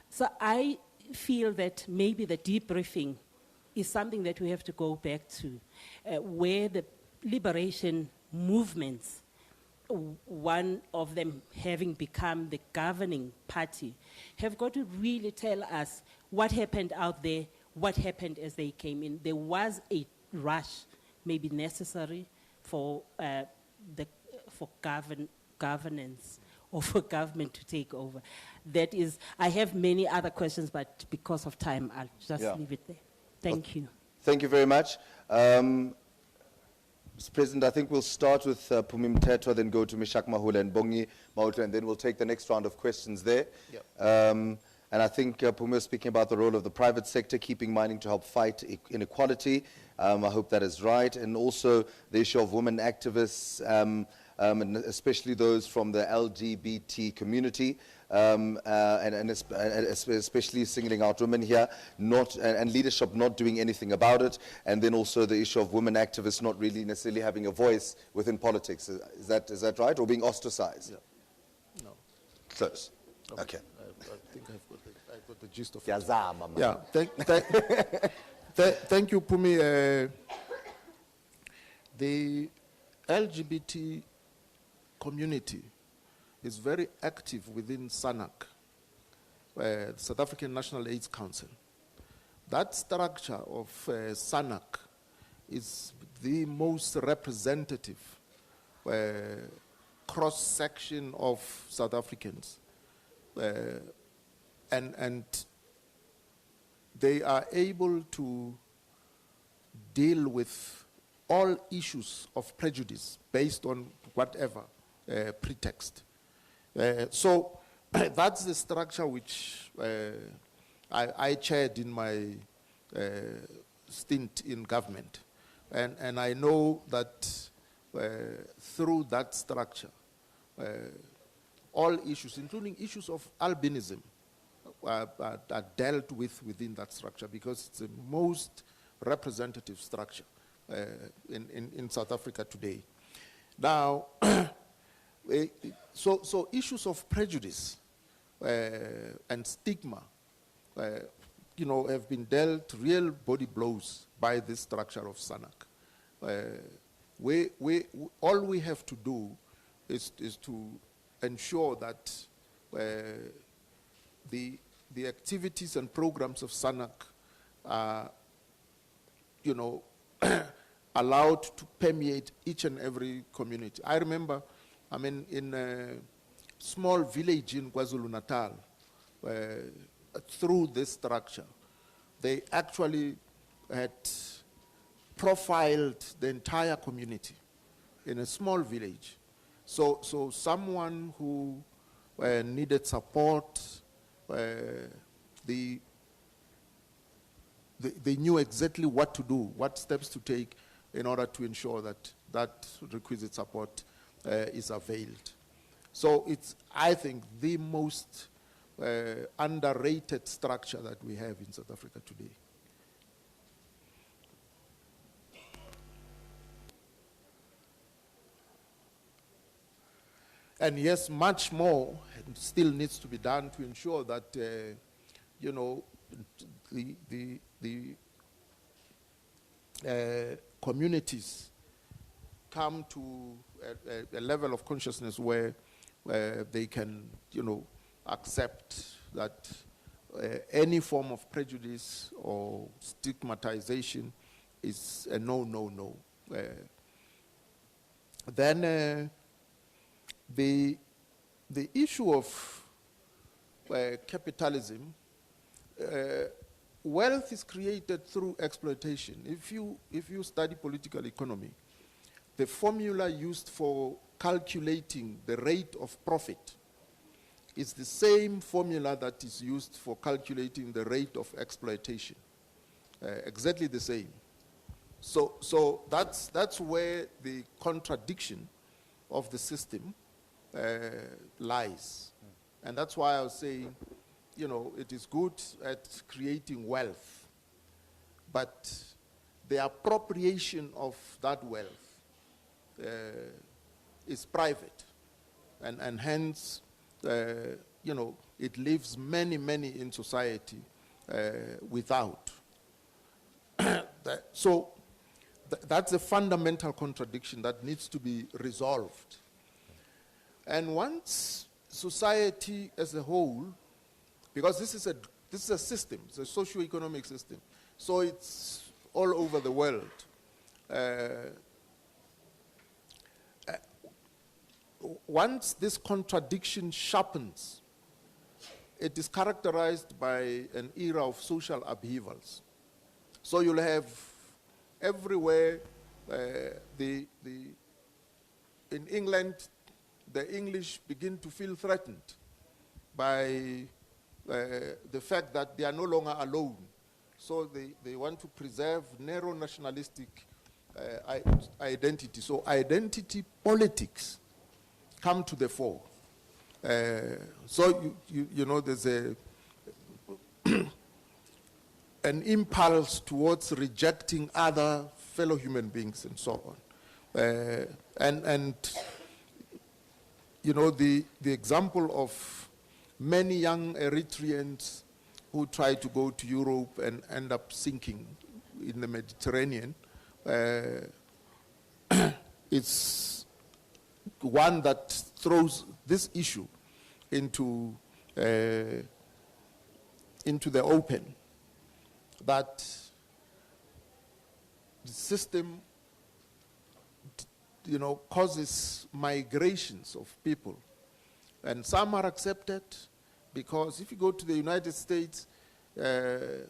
So I feel that maybe the debriefing is something that we have to go back to, where the liberation movements, one of them having become the governing party, have got to really tell us what happened out there, what happened as they came in. There was a rush, maybe necessary for governance or for government to take over. That is, I have many other questions, but because of time, I'll just leave it there. Thank you. Thank you very much. Mr. President, I think we'll start with Pumi Mthethwa, then go to Mishak Mahula and Bongi Mautla, and then we'll take the next round of questions there. Yep. And I think Pumi was speaking about the role of the private sector, keeping mining to help fight inequality. I hope that is right. And also the issue of women activists, and especially those from the LGBT community. and especially singling out women here, and leadership not doing anything about it, and then also the issue of women activists not really necessarily having a voice within politics. Is that right, or being ostracized? Yeah. No. Close. Okay. I think I've got the gist of it. Yazama, man. Yeah. Thank you, Pumi. The LGBT community is very active within SANAC, the South African National AIDS Council. That structure of SANAC is the most representative cross-section of South Africans. And they are able to deal with all issues of prejudice based on whatever pretext. So that's the structure which I chaired in my stint in government. And I know that through that structure, all issues, including issues of albinism, are dealt with within that structure because it's the most representative structure in South Africa today. Now, so issues of prejudice and stigma, have been dealt real body blows by this structure of SANAC. All we have to do is to ensure that the activities and programs of SANAC are, allowed to permeate each and every community. I remember, in a small village in KwaZulu-Natal, through this structure, they actually had profiled the entire community in a small village. So someone who needed support, they knew exactly what to do, what steps to take in order to ensure that that requisite support is availed. So it's, I think, the most underrated structure that we have in South Africa today. And yes, much more still needs to be done to ensure that, the communities come to a level of consciousness where they can, accept that any form of prejudice or stigmatization is a no. Then the issue of capitalism, wealth is created through exploitation. If you study political economy, the formula used for calculating the rate of profit is the same formula that is used for calculating the rate of exploitation. Exactly the same. So that's where the contradiction of the system lies. And that's why I was saying, it is good at creating wealth, but the appropriation of that wealth is private. And hence, it leaves many in society without. That's a fundamental contradiction that needs to be resolved. And once society as a whole, because this is a system, it's a socio-economic system, so it's all over the world. Once this contradiction sharpens, it is characterized by an era of social upheavals. So you'll have everywhere, in England, the English begin to feel threatened by the fact that they are no longer alone. So they want to preserve narrow nationalistic identity. So identity politics come to the fore. So you know, there's an impulse towards rejecting other fellow human beings and so on. And you know, the example of many young Eritreans who try to go to Europe and end up sinking in the Mediterranean, it's one that throws this issue into the open, that the system, you know, causes migrations of people. And some are accepted because if you go to the United States and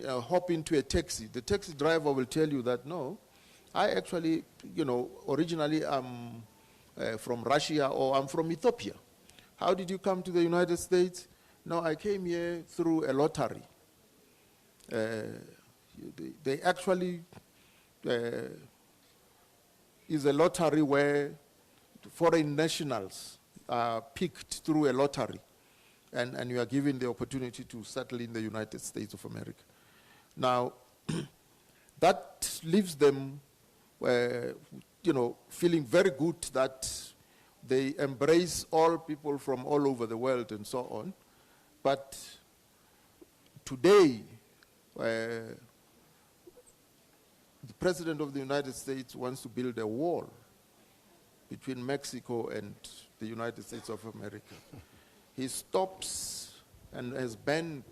hop into a taxi, the taxi driver will tell you that, no, I actually, you know, originally I'm from Russia or I'm from Ethiopia. How did you come to the United States? No, I came here through a lottery. They actually is a lottery where foreign nationals are picked through a lottery, and you are given the opportunity to settle in the United States of America. Now, that leaves them, you know, feeling very good that they embrace all people from all over the world and so on. But today, the President of the United States wants to build a wall between Mexico and the United States of America. He stops and has banned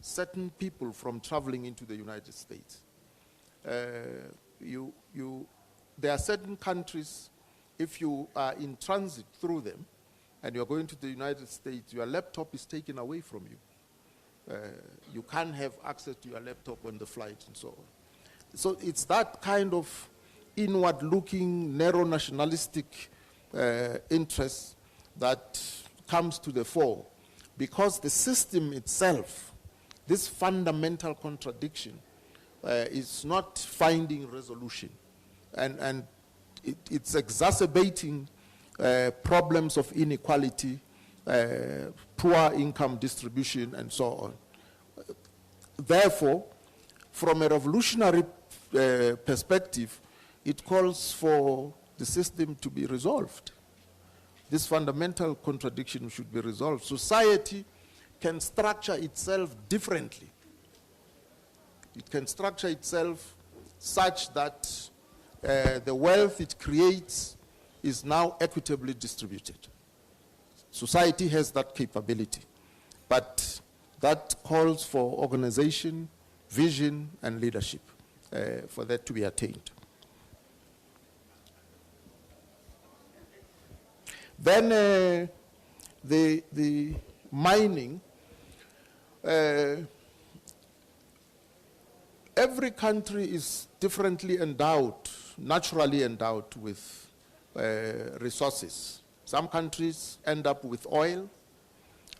certain people from traveling into the United States. There are certain countries, if you are in transit through them and you're going to the United States, your laptop is taken away from you. You can't have access to your laptop on the flight and so on. So it's that kind of inward-looking, narrow nationalistic interest that comes to the fore, because the system itself, this fundamental contradiction, is not finding resolution. And it's exacerbating problems of inequality, poor income distribution, and so on. Therefore, from a revolutionary perspective, it calls for the system to be resolved. This fundamental contradiction should be resolved. Society can structure itself differently. It can structure itself such that the wealth it creates is now equitably distributed. Society has that capability, but that calls for organization, vision, and leadership for that to be attained. Then the mining, every country is differently endowed, naturally endowed with resources. Some countries end up with oil,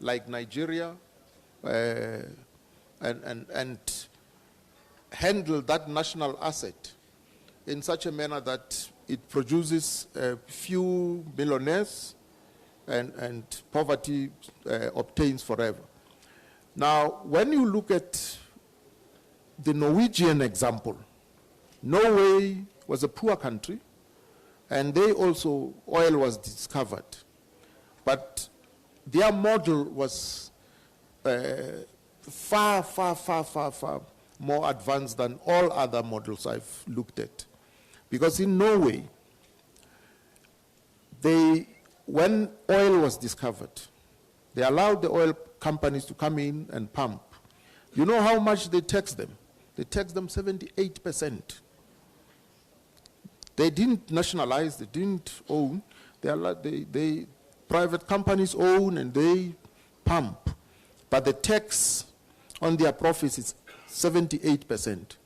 like Nigeria, and handle that national asset in such a manner that it produces a few millionaires and poverty obtains forever. Now, when you look at the Norwegian example, Norway was a poor country, and they also, oil was discovered. But their model was far more advanced than all other models I've looked at. Because in Norway, when oil was discovered, they allowed the oil companies to come in and pump. You know how much they tax them? They tax them 78%. They didn't nationalize, they didn't own. They private companies own and they pump. But the tax on their profits is 78%.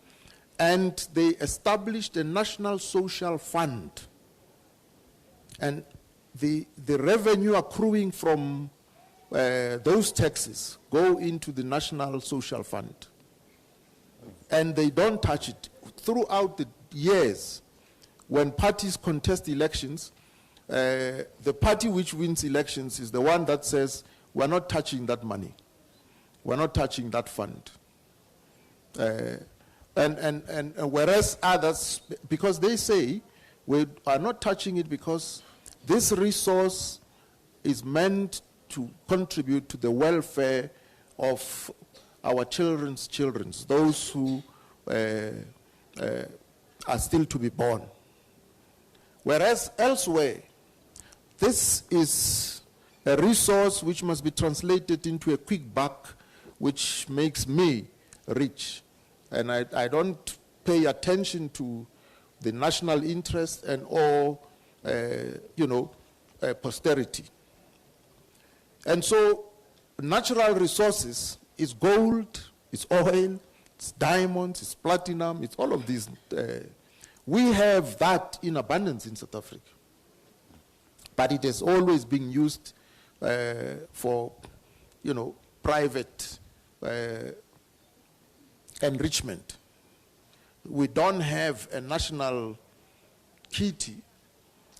And they established a national social fund. And the revenue accruing from those taxes go into the national social fund. And they don't touch it. Throughout the years, when parties contest elections, the party which wins elections is the one that says, we're not touching that money. We're not touching that fund. And whereas others, because they say, we are not touching it because this resource is meant to contribute to the welfare of our children's children, those who are still to be born. Whereas elsewhere, this is a resource which must be translated into a quick buck, which makes me rich. And I don't pay attention to the national interest and all, posterity. And so natural resources is gold, it's oil, it's diamonds, it's platinum, it's all of these. We have that in abundance in South Africa. But it has always been used for, private enrichment. We don't have a national kitty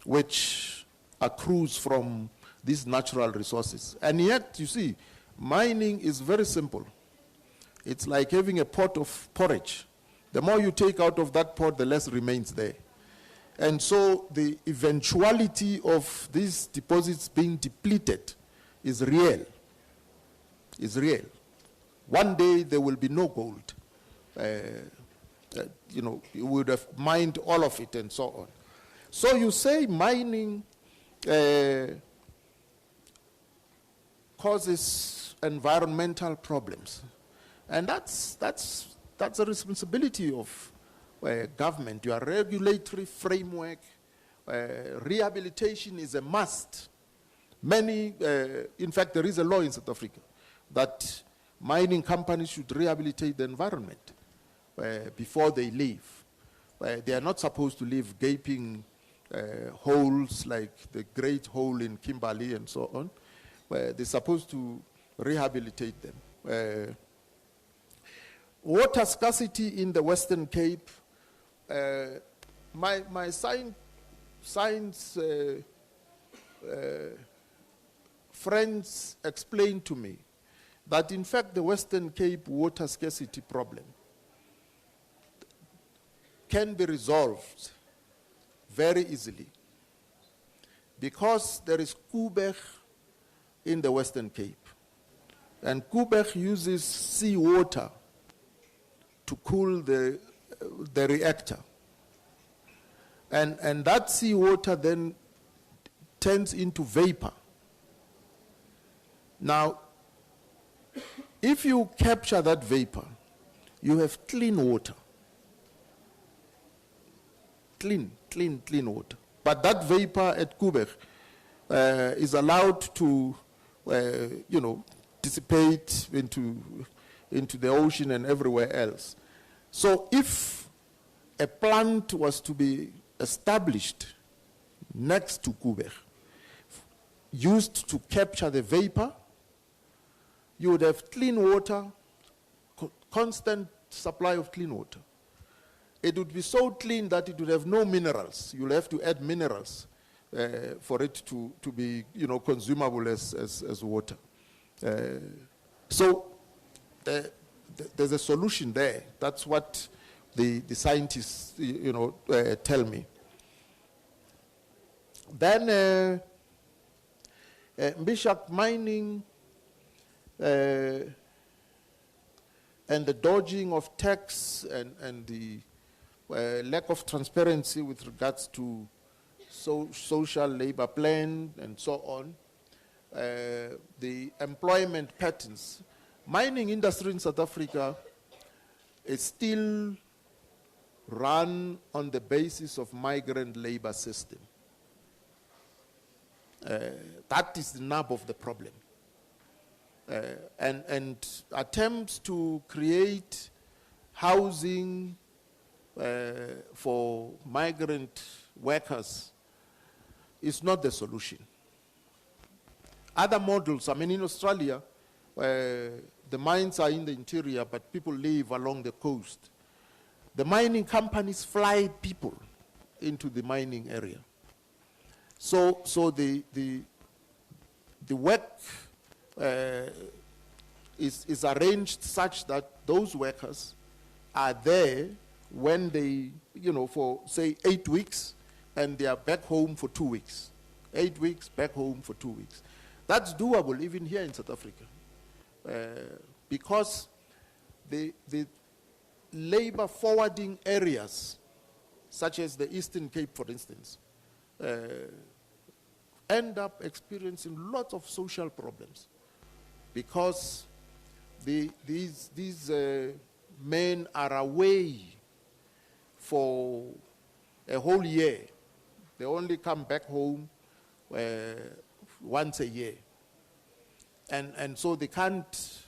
which accrues from these natural resources. And yet, you see, mining is very simple. It's like having a pot of porridge. The more you take out of that pot, the less remains there. And so the eventuality of these deposits being depleted is real. Is real. One day there will be no gold. You would have mined all of it and so on. So you say mining causes environmental problems. And that's a responsibility of government. Your regulatory framework, rehabilitation is a must. In fact, there is a law in South Africa that mining companies should rehabilitate the environment before they leave. They are not supposed to leave gaping holes like the Great Hole in Kimberley and so on. They're supposed to rehabilitate them. Water scarcity in the Western Cape. My science friends explained to me that in fact the Western Cape water scarcity problem can be resolved very easily because there is Koeberg in the Western Cape. And Koeberg uses seawater to cool the reactor. And that seawater then turns into vapor. Now, if you capture that vapor, you have clean water. Clean water. But that vapor at Koeberg is allowed to, dissipate into the ocean and everywhere else. So if a plant was to be established next to Koeberg, used to capture the vapor, you would have clean water, constant supply of clean water. It would be so clean that it would have no minerals. You'll have to add minerals for it to be, consumable as water. So there's a solution there. That's what the scientists, tell me. Then Bishop mining and the dodging of tax and the lack of transparency with regards to social labor plan and so on, the employment patterns. Mining industry in South Africa is still run on the basis of migrant labor system. That is the nub of the problem. And attempts to create housing for migrant workers is not the solution. Other models, in Australia, the mines are in the interior, but people live along the coast. The mining companies fly people into the mining area. So the work is arranged such that those workers are there when they, for say 8 weeks, and they are back home for 2 weeks. 8 weeks, back home for 2 weeks. That's doable even here in South Africa. Because the labor forwarding areas, such as the Eastern Cape, for instance, end up experiencing lots of social problems because these men are away for a whole year. They only come back home once a year. And so they can't,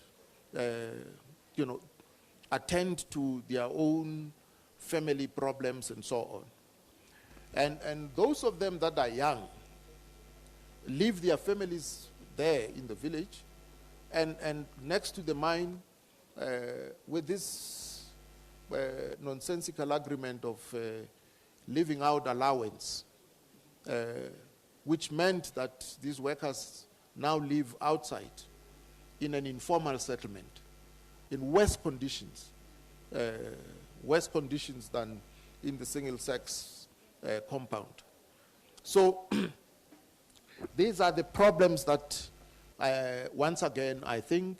attend to their own family problems and so on. And those of them that are young leave their families there in the village and next to the mine with this nonsensical agreement of living out allowance, which meant that these workers now live outside in an informal settlement in worse conditions than in the single-sex compound. So these are the problems that, once again, I think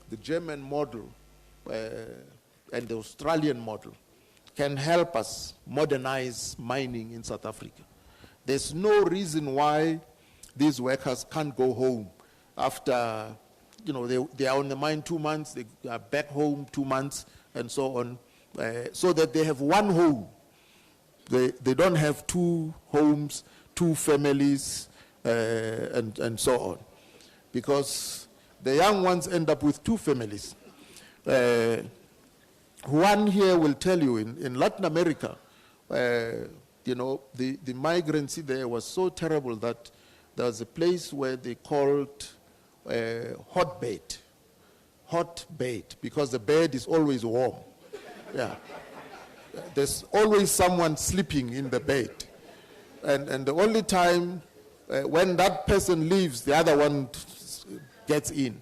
the German model and the Australian model can help us modernize mining in South Africa. There's no reason why these workers can't go home after, they are on the mine 2 months, they are back home 2 months, and so on, so that they have one home. They don't have two homes, two families, and so on. Because the young ones end up with two families. One here will tell you, in Latin America, the migrancy there was so terrible that there was a place where they called hot bed, because the bed is always warm. Yeah. There's always someone sleeping in the bed. And the only time when that person leaves, the other one gets in.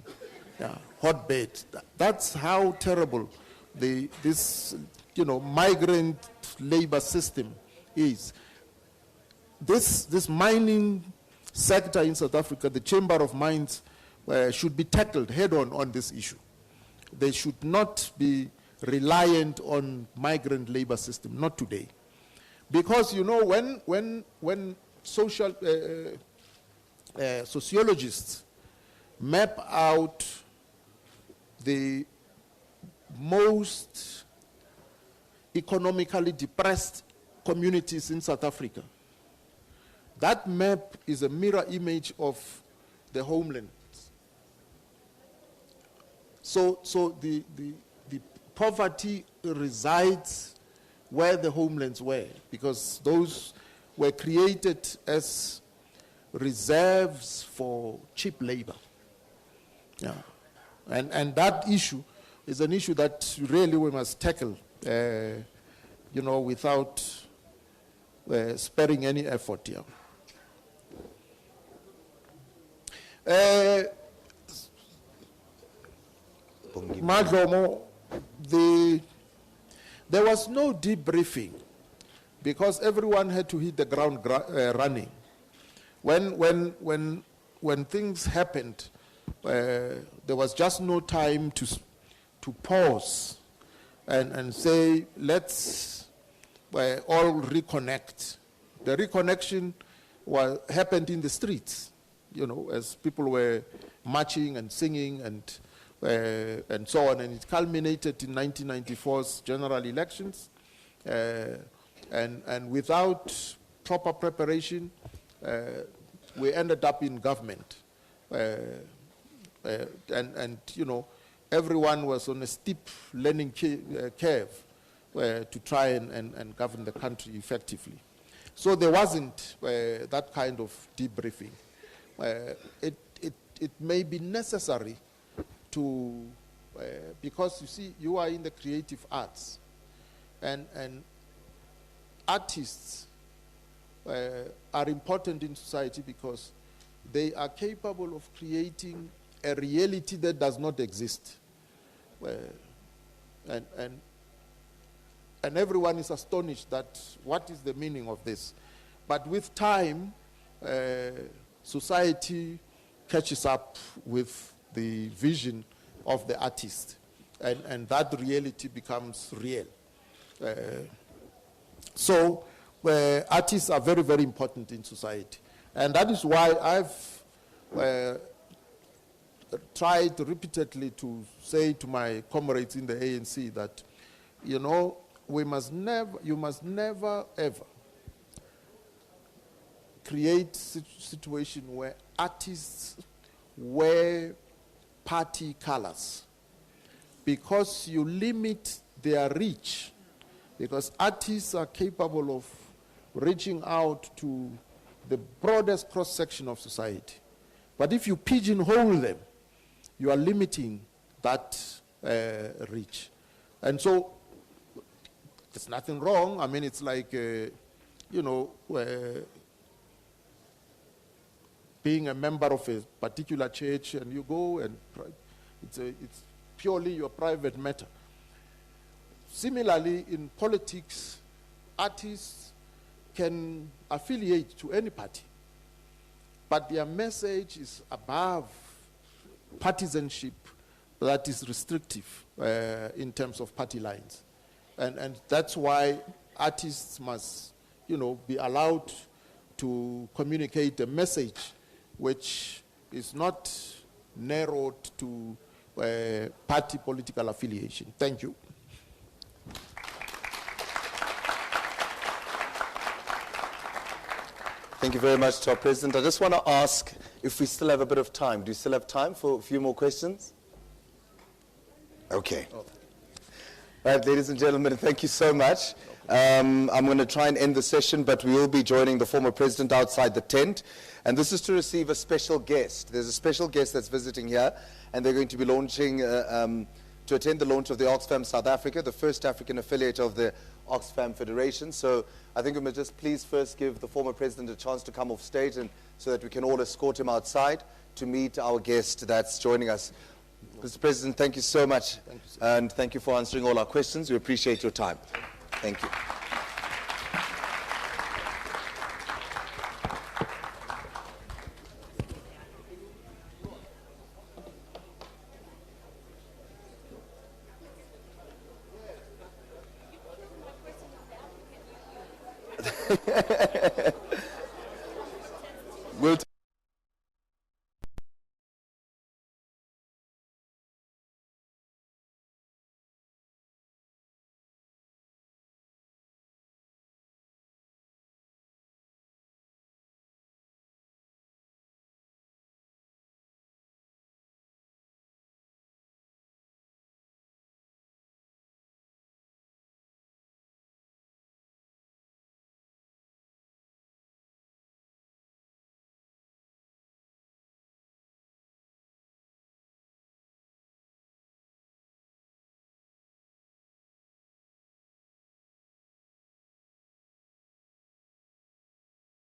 Yeah, hot bed. That's how terrible this migrant labor system is. This mining sector in South Africa, the Chamber of Mines, should be tackled head-on on this issue. They should not be reliant on migrant labor system, not today. Because, when sociologists map out the most economically depressed communities in South Africa, that map is a mirror image of the homeland. So the poverty resides where the homelands were, because those were created as reserves for cheap labor. Yeah. And that issue is an issue that really we must tackle, without sparing any effort here. Madlomo, there was no debriefing because everyone had to hit the ground running. When things happened, there was just no time to pause and say, let's all reconnect. The reconnection happened in the streets, as people were marching and singing and so on, and it culminated in 1994's general elections, and without proper preparation, we ended up in government, and everyone was on a steep learning curve to try and govern the country effectively. So there wasn't that kind of debriefing. It may be necessary to, because you see, you are in the creative arts, and artists are important in society because they are capable of creating a reality that does not exist. And everyone is astonished that what is the meaning of this? But with time, society catches up with the vision of the artist, and that reality becomes real. So artists are very, very important in society. And that is why I've tried repeatedly to say to my comrades in the ANC that, you know, you must never, ever create situation where artists wear party colors, because you limit their reach, because artists are capable of reaching out to the broadest cross-section of society. But if you pigeonhole them, you are limiting that reach. And so there's nothing wrong. I mean, it's like, you know, being a member of a particular church, and you go and it's purely your private matter. Similarly, in politics, artists can affiliate to any party, but their message is above partisanship that is restrictive in terms of party lines. And that's why artists must, you know, be allowed to communicate a message which is not narrowed to party political affiliation. Thank you. Thank you very much to our President. I just want to ask if we still have a bit of time. Do you still have time for a few more questions? Okay. All right, ladies and gentlemen, thank you so much. I'm going to try and end the session, but we will be joining the former President outside the tent. And this is to receive a special guest. There's a special guest that's visiting here, and they're going to be launching, to attend the launch of the Oxfam South Africa, the first African affiliate of the Oxfam Federation. So I think we must just please first give the former President a chance to come off stage, and so that we can all escort him outside to meet our guest that's joining us. Mr. President, thank you so much. Thank you, sir. And thank you for answering all our questions. We appreciate your time. Thank you.